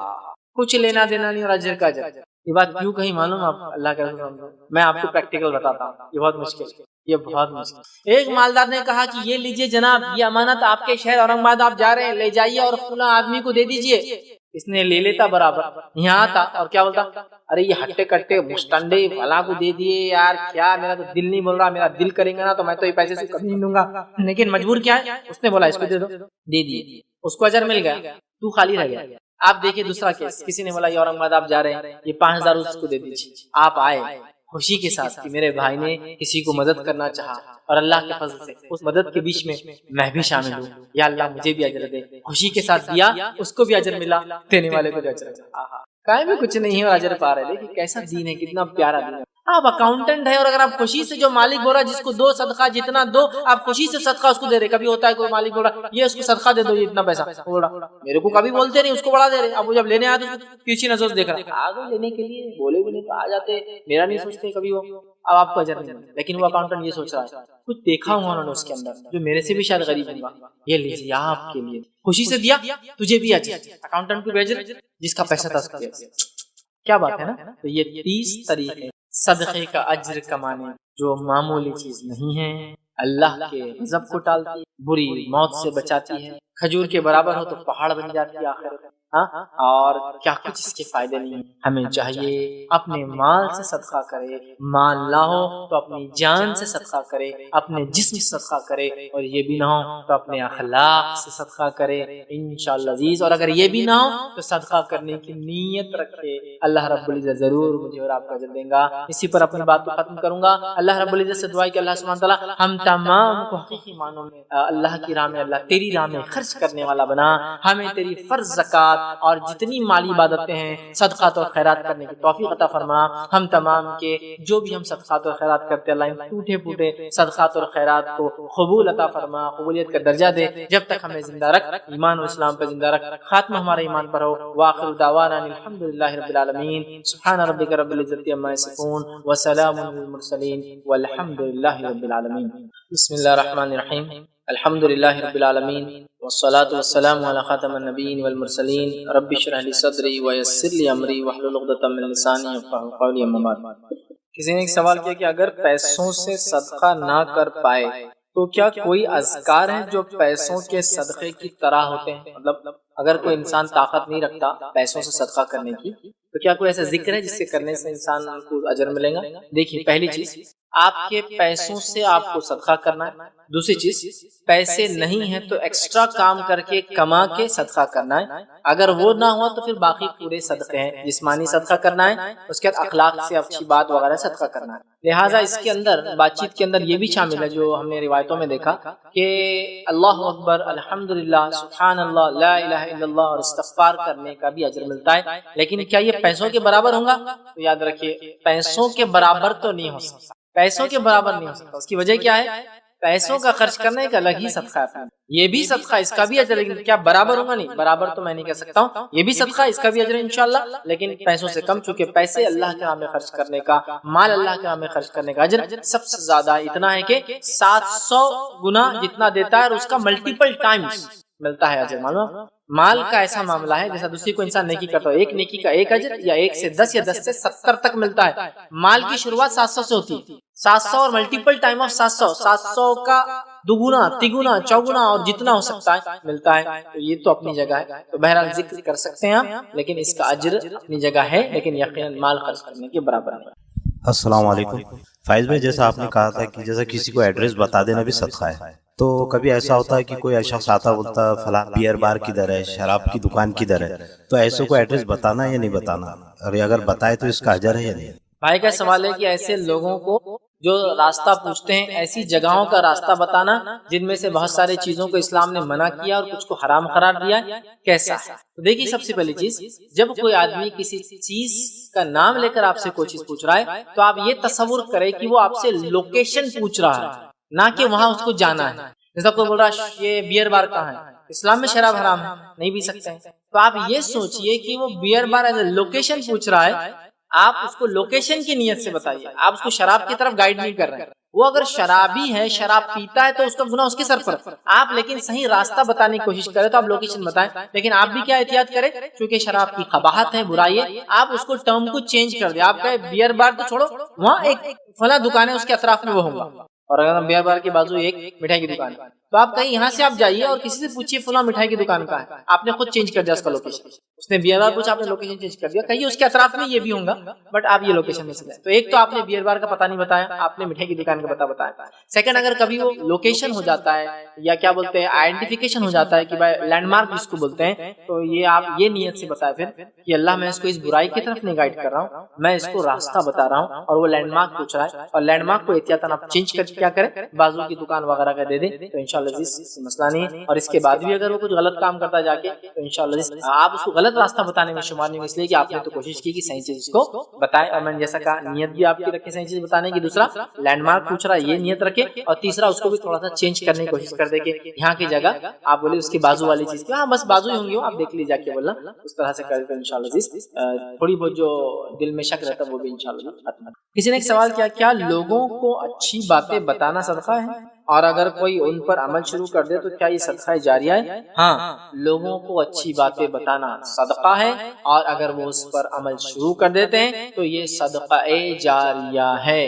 A: کچھ لینا دینا نہیں اور اجر کا اجر۔ یہ بات کیوں کہیں معلوم آپ اللہ کے رسول، میں آپ کو پریکٹیکل بتاتا ہوں، یہ بہت مشکل ہے، یہ بہت مشکل۔ ایک مالدار نے کہا کہ یہ لیجئے جناب، یہ امانت آپ کے شہر اورنگ آباد آپ جا رہے ہیں، لے جائیے اور فلاں آدمی کو دے دیجئے۔ اس نے لے لیتا برابر، یہاں آتا اور کیا بولتا، ارے یہ ہٹے کٹے مستنڈے فلاں کو دے دیے یار، کیا میرا تو دل نہیں بول رہا، میرا دل کریں گا نا تو میں تو یہ پیسے سے کبھی نہیں لوں گا، لیکن مجبور کیا ہے، اس نے بولا اس کو دے دو، دے دیے، اس کو اجر مل گیا، تو خالی رہ گیا۔ آپ دیکھیں دوسرا کیس، کسی نے بولا یہ اورنگ آباد آپ جا رہے ہیں، یہ 5000 اس کو دے دیجیے، آپ آئے خوشی کے ساتھ کہ میرے بھائی نے کسی کو مدد کرنا چاہا اور اللہ کے فضل سے اس مدد کے بیچ میں بھی شامل ہوں، یا اللہ مجھے بھی اجر دے، خوشی کے ساتھ دیا، اس کو بھی اجر ملا، دینے والے کو بھی اجر ملا، کہیں بھی کچھ نہیں ہے اور اجر پا رہے، دیکھیں کیسا دین ہے، کتنا پیارا دین ہے۔ آپ اکاؤنٹنٹ ہے اور اگر آپ خوشی سے، جو مالک بول رہا جس کو دو صدقہ جتنا دو، آپ خوشی سے صدقہ اس کو دے رہے۔ کبھی ہوتا ہے کوئی مالک بول رہا یہ اس کو صدقہ دے دو، یہ اتنا پیسہ، بول رہا میرے کو کبھی بولتے نہیں، اس کو بڑا دے رہے، اب وہ جب لینے آیا تو پیچھے نظر دیکھ رہا، آگے لینے کے لیے بولے بھی نہیں تو آ جاتے، میرا نہیں سوچتے کبھی وہ، اب آپ کو اجر نہیں ملتا، لیکن وہ اکاؤنٹنٹ یہ سوچ رہا ہے کچھ دیکھا ہوا انہوں نے اس کے اندر جو میرے سے بھی شاید غریب ہوگا، یہ لیجیے آپ کے لیے، خوشی سے دیا تجھے بھی اجر، اکاؤنٹنٹ کو بھی اجر، جس کا پیسہ تھا اس کو بھی اجر۔ کیا بات ہے نا؟ تو یہ 30 طریقے صدقے کا اجر کمانے جو معمولی چیز نہیں ہے، اللہ کے غضب کو ٹالتی ہے، بری موت سے بچاتی ہے، کھجور کے برابر ہو تو پہاڑ بن جاتی ہے آخرت، اور کیا کچھ اس کے فائدے نہیں۔ ہمیں چاہیے اپنے مال سے صدقہ کرے، مال نہ ہو تو اپنی جان سے صدقہ کرے، اپنے جسم سے صدقہ کرے، اور یہ بھی نہ ہو تو اپنے اخلاق سے صدقہ کرے انشاءاللہ عزیز، اور اگر یہ بھی نہ ہو تو صدقہ کرنے کی نیت رکھے، اللہ رب العزت ضرور مجھے اور آپ کو اجر دیں گا۔ اسی پر اپنی بات کو ختم کروں گا۔ اللہ رب العزت سے دعا ہے کہ اللہ سبحانہ تعالیٰ ہم تمام کو حقیقی معنوں میں اللہ کی راہ میں، اللہ تیری راہ میں خرچ کرنے والا بنا، ہمیں تیری فرض زکوٰۃ اور جتنی مالی عبادتیں ہیں صدقات اور خیرات کرنے کی توفیق عطا فرما۔ ہم تمام کے جو بھی ہم صدقات اور خیرات کرتے اللہ ان ٹوٹے پھوٹے صدقات اور خیرات کو قبول عطا فرما، قبولیت کا درجہ دے، جب تک ہمیں زندہ رکھ، ایمان و اسلام پر زندہ رکھ، خاتمہ ہمارے ایمان پر ہو۔ وآخر دعوانا الحمدللہ رب العالمین، سبحان ربک رب العزت عما یصفون وسلام علی المرسلین والحمدللہ رب العالمین۔ بسم اللہ الرحمن الرحیم، الحمدللہ رب العالمین والصلاة والسلام علی خاتم النبیین والمرسلین، رب اشرح لی صدری ویسر لی امری واحلل عقدۃ من لسانی یفقہوا قولی، اما بعد۔ کسی نے ایک سوال کیا کہ اگر پیسوں سے صدقہ نہ کر پائے تو کیا کوئی اذکار ہیں جو پیسوں کے صدقے کی طرح ہوتے ہیں؟ مطلب اگر کوئی انسان طاقت نہیں رکھتا پیسوں سے صدقہ کرنے کی تو کیا کوئی ایسا ذکر ہے جس سے کرنے سے انسان کو اجر ملے گا؟ دیکھیے، پہلی چیز آپ کے پیسوں سے آپ کو صدقہ کرنا ہے، دوسری چیز پیسے نہیں ہیں تو ایکسٹرا کام کر کے کما کے صدقہ کرنا ہے، اگر وہ نہ ہوا تو پھر باقی پورے صدقے ہیں، جسمانی صدقہ کرنا ہے، اس کے بعد اخلاق سے اچھی بات وغیرہ صدقہ کرنا ہے۔ لہٰذا اس کے اندر بات چیت کے اندر یہ بھی شامل ہے جو ہم نے روایتوں میں دیکھا کہ اللہ اکبر، الحمدللہ، سبحان اللہ، لا الہ الا اللہ اور استغفار کرنے کا بھی اجر ملتا ہے، لیکن کیا یہ پیسوں کے برابر ہوں گا؟ تو یاد رکھیے پیسوں کے برابر تو نہیں ہو سکتا، پیسوں کے برابر نہیں ہو سکتا۔ اس کی وجہ کیا ہے؟ پیسوں کا خرچ کرنے کا الگ ہی صدقہ ہے، یہ بھی صدقہ، اس کا بھی اجر، لیکن کیا برابر ہوگا؟ نہیں، برابر تو میں نہیں کہہ سکتا ہوں، یہ بھی صدقہ، اس کا بھی اجر انشاءاللہ، لیکن پیسوں سے کم، چونکہ پیسے اللہ کے راہ میں خرچ کرنے کا، مال اللہ کے راہ میں خرچ کرنے کا اجر سب سے زیادہ اتنا ہے کہ 700 گنا جتنا دیتا ہے اور اس کا ملٹیپل ٹائمز ملتا ہے اجر۔ معلوم مال کا ایسا معاملہ ہے جیسا دوسری کو انسان نیکی کرتا ہے، ایک نیکی کا ایک اجر یا 1 سے 10 یا 10 سے 70 تک ملتا ہے۔ مال کی شروعات 700 سے ہوتی ہے، 700 اور ملٹیپل ٹائم آف 700 کا دوگنا، تیگنا، چوگنا اور جتنا ہو سکتا ہے ملتا ہے، تو یہ تو اپنی جگہ ہے، تو بہرحال ذکر کر سکتے ہیں آپ، لیکن اس کا اجر اپنی جگہ ہے، لیکن یقیناً مال خرچ کرنے کے برابر نہیں۔
B: السلام علیکم فائز بھائی، جیسا آپ نے کہا تھا کہ جیسا کسی کو ایڈریس بتا دینا بھی صدقہ ہے، تو کبھی ایسا ہوتا ہے کہ کوئی شخص آتا بولتا فلاں بیئر بار کدھر ہے، شراب کی دکان کدھر ہے، تو ایسے کو ایڈریس بتانا یا نہیں بتانا، اور اگر بتائے تو اس کا اجر ہے یا نہیں؟
A: بھائی کا سوال ہے کہ ایسے لوگوں کو جو راستہ پوچھتے ہیں ایسی جگہوں کا راستہ بتانا جن میں سے بہت سارے چیزوں کو اسلام نے منع کیا اور کچھ کو حرام قرار دیا کیسا ہے؟ تو دیکھیے سب سے پہلی چیز، جب کوئی آدمی کسی چیز کا نام لے کر آپ سے کوئی چیز پوچھ رہا ہے تو آپ یہ تصور کریں کہ وہ آپ سے لوکیشن پوچھ رہا ہے، نہ کہ وہاں اس کو جانا ہے۔ جیسا کوئی بول رہا ہے یہ بیئر بار کہاں ہے، اسلام میں شراب حرام ہے، نہیں پی سکتے ہیں، تو آپ یہ سوچئے کہ وہ beer bar as a location پوچھ رہا ہے، آپ اس کو لوکیشن کی نیت سے بتائیے، آپ اس کو شراب کی طرف گائیڈ نہیں کر رہے ہیں۔ وہ اگر شرابی ہے، شراب پیتا ہے تو اس کا گناہ اس کے سر پر، آپ لیکن صحیح راستہ بتانے کی کوشش کریں تو آپ لوکیشن بتائیں، لیکن آپ بھی کیا احتیاط کریں، چونکہ شراب کی قباحت ہے، برائی ہے، آپ اس کو ٹرم کو چینج کر دیں، آپ کہیں بیئر بار تو چھوڑو، وہاں ایک فلاں دکان ہے اس کے اطراف میں وہ ہوگا، اور اگر بیئر بار کے بازو ایک مٹھائی کی دکان ہے تو آپ کہیں یہاں سے آپ جائیے اور کسی سے پوچھیے فلاں مٹھائی کی دکان کا ہے، آپ نے خود چینج کر دیا اس کا لوکیشن، اس نے بیئر بار پوچھا، آپ نے لوکیشن چینج کر دیا، کہیں اس کے اطراف میں یہ بھی ہوں گا بٹ آپ یہ لوکیشن میں چلے، تو ایک تو آپ نے بیئر بار کا پتہ نہیں بتایا، آپ نے مٹھائی کی دکان کا پتہ بتایا۔ سیکنڈ، اگر کبھی وہ لوکیشن ہو جاتا ہے یا کیا بولتے ہیں آئیڈینٹیفیکیشن ہو جاتا ہے کہ بھائی لینڈ مارک جس کو بولتے ہیں، تو یہ آپ یہ نیت سے بتائیں پھر کہ اللہ میں اس کو اس برائی کی طرف نہیں گائیڈ کر رہا ہوں، میں اس کو راستہ بتا رہا ہوں، اور وہ لینڈ مارک پوچھ رہا ہے، اور لینڈ مارک کو احتیاطاً آپ چینج کر کیا کریں، بازو کی دکان وغیرہ کا دے دیں، تو انشاءاللہ مسئلہ نہیں ہے۔ اور اس کے بعد بھی اگر وہ کچھ غلط کام کرتا جا کے تو انشاءاللہ آپ اس کو غلط راستہ بتانے میں شمار نہیں، اس لیے کہ آپ نے تو کوشش کی کہ صحیح چیز اس کو بتائے، اور میں نے جیسا کہا نیت بھی آپ کی رکھے صحیح چیز بتانے کی، دوسرا لینڈ مارک پوچھ رہا ہے یہ نیت رکھے، اور تیسرا اس کو بھی تھوڑا سا چینج کرنے کی کوشش کر دے کہ یہاں کی جگہ آپ بولے اس کی بازو والی چیز کی، ہاں بس بازو ہی ہوں گے، آپ دیکھ لیجیے جا کے بولنا، اس طرح سے کر کے انشاءاللہ تھوڑی بہت جو دل میں شک رہتا ہے وہ بھی انشاءاللہ ختم۔ کسی نے ایک سوال کیا، کیا لوگوں کو اچھی باتیں بتانا صدقہ ہے، اور اگر کوئی ان پر عمل شروع کر دے تو کیا یہ صدقہ جاریہ ہے؟ ہاں، لوگوں کو اچھی باتیں بتانا صدقہ ہے، اور اگر وہ اس پر عمل شروع کر دیتے ہیں تو یہ صدقہ جاریہ ہے،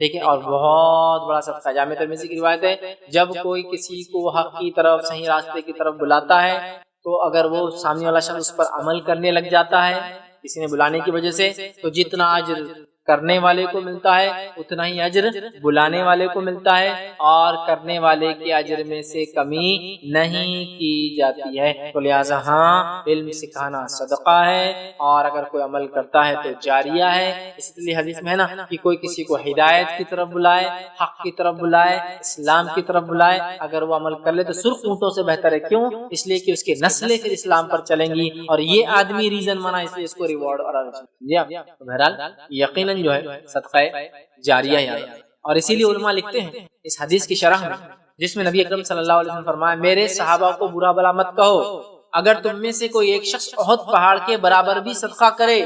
A: ٹھیک ہے، اور بہت بڑا صدقہ۔ جامع ترمذی کی روایت ہے جب کوئی کسی کو حق کی طرف صحیح راستے کی طرف بلاتا ہے تو اگر وہ سامنے والا شخص اس پر عمل کرنے لگ جاتا ہے کسی نے بلانے کی وجہ سے، تو جتنا اجر کرنے والے کو ملتا ہے اتنا ہی اجر بلانے والے کو ملتا ہے، اور کرنے والے کے اجر میں سے کمی نہیں کی جاتی ہے، تو لہٰذا ہاں علم سکھانا صدقہ ہے، اور اگر کوئی عمل کرتا ہے تو جاریہ ہے۔ اس لیے حدیث میں ہے نا کہ کوئی کسی کو ہدایت کی طرف بلائے، حق کی طرف بلائے، اسلام کی طرف بلائے، اگر وہ عمل کر لے تو سرخ اونٹوں سے بہتر ہے، کیوں؟ اس لیے کہ اس کے نسلیں پھر اسلام پر چلیں گی، اور یہ آدمی ریزن بنا اس لیے اس کو ریوارڈ اور بہرحال یقیناً جو ہے صدقہ جاریہ ہے۔ اور اسی لیے علماء لکھتے ہیں اس حدیث کی شرح میں جس میں نبی اکرم صلی اللہ علیہ وسلم فرمایا میرے صحابہ کو برا بلا مت کہو، اگر تم میں سے کوئی ایک شخص احد پہاڑ کے برابر بھی صدقہ کرے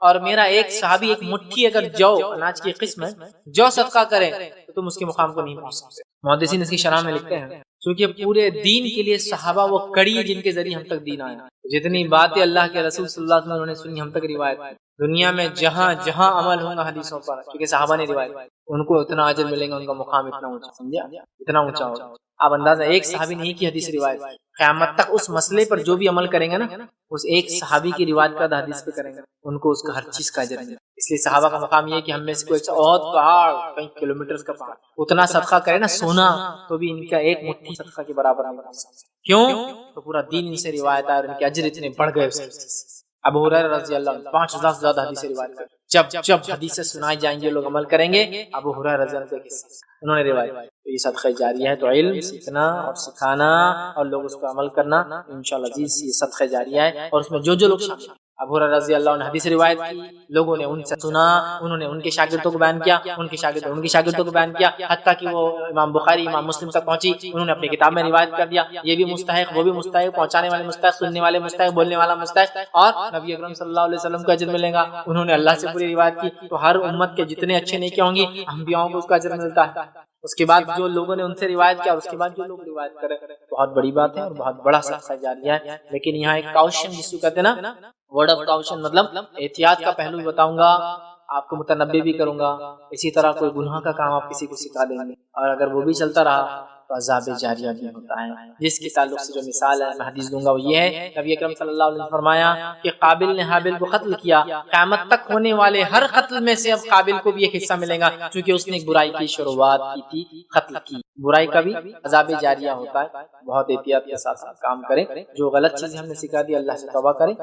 A: اور میرا ایک صحابی ایک مٹھی اگر جو اناج کی قسم ہے جو صدقہ کرے تو تم اس کے مقام کو نہیں پہنچ سکتے۔ محدثین اس کی شرح میں لکھتے ہیں کیونکہ پورے دین کے لیے صحابہ وہ کڑی ہے جن کے ذریعے ہم تک دین آیا، جتنی باتیں اللہ کے رسول صلی اللہ علیہ وسلم نے سنی ہم تک روایت ہے، دنیا میں جہاں جہاں عمل ہوگا حدیثوں پر کیونکہ صحابہ نے روایت، ان کو اتنا اجر ملے گا، ان کا مقام اتنا اونچا، سمجھا اتنا اونچا ہوگا۔ آپ اندازہ ایک صحابی نہیں کی حدیث روایت، قیامت تک اس مسئلے پر جو بھی عمل کریں گے نا اس ایک صحابی کی روایت کا حدیث پہ کریں گے، ان کو اس کا ہر چیز کا اجر ملے گا۔ اس لیے صحابہ کا مقام یہ ہے کہ ہم میں سے کوئی احد پہاڑ کئی کلومیٹر کا پہاڑ اتنا صدقہ کرے نا سونا تو بھی ان کا ایک مٹھی صدقہ کے برابر نہیں بن سکتا، کیوں؟ تو پورا دین ان سے روایت ہے اور ان کے اجر اتنے بڑھ گئے اس سے۔ ابو ہریرہ رضی اللہ عنہ 5000 سے زیادہ حدیث روایت کرتے، جب حدیثیں سنائی جائیں گے لوگ عمل کریں گے، ابو ہریرہ رضی اللہ عنہ انہوں نے روایت، تو یہ صدقہ جاریہ ہے۔ تو علم سیکھنا اور سکھانا اور لوگ اس پر عمل کرنا انشاءاللہ عزیز یہ صدقہ جاریہ ہے، اور اس میں جو لوگ شامل۔ ابو ہریرہ رضی اللہ عنہ حدیث روایت کی، لوگوں نے ان سے سنا، انہوں نے ان کے شاگردوں کو بیان کیا، ان کے شاگردوں ان کے شاگردوں کو بیان کیا، حتیٰ کہ وہ امام بخاری امام مسلم تک پہنچی، انہوں نے اپنی کتاب میں روایت کر دیا، یہ بھی مستحق وہ بھی مستحق، پہنچانے والے مستحق، سننے والے مستحق، بولنے والا مستحق، اور نبی اکرم صلی اللہ علیہ وسلم کا اجر ملے گا۔ انہوں نے اللہ سے پوری روایت کی، تو ہر امت کے جتنے اچھے نیکیاں ہوں گی انبیاؤں کو اس کا اجر ملتا ہے۔ اس کے بعد جو لوگوں نے ان سے روایت کیا اور اس کے بعد جو لوگ روایت کرے، بہت بڑی بات ہے اور بہت بڑا صدقہ جاریہ ہے۔ لیکن یہاں ایک کاؤشن جس کو کہتے ہیں نا ورڈ آف کاؤشن، مطلب احتیاط کا پہلو بھی بتاؤں گا، آپ کو متنبہ بھی کروں گا، اسی طرح کوئی گناہ کا کام آپ کسی کو سکھا دیں گے اور اگر وہ بھی چلتا رہا تو عذاب جاریہ بھی ہوتا ہے۔ جس کے تعلق سے جو مثال ہے میں حدیث دوں گا وہ یہ ہے، نبی اکرم صلی اللہ علیہ وسلم فرمایا کہ قابل نے حابل کو قتل کیا، قیامت تک ہونے والے ہر قتل میں سے اب قابل کو بھی ایک حصہ ملے گا کیونکہ اس نے ایک برائی کی شروعات کی تھی، قتل کی۔ برائی کا بھی عذاب جاریہ ہوتا ہے، بہت احتیاط کے ساتھ کام کریں، جو غلط چیزیں ہم نے سکھا دی اللہ سے توبہ کریں۔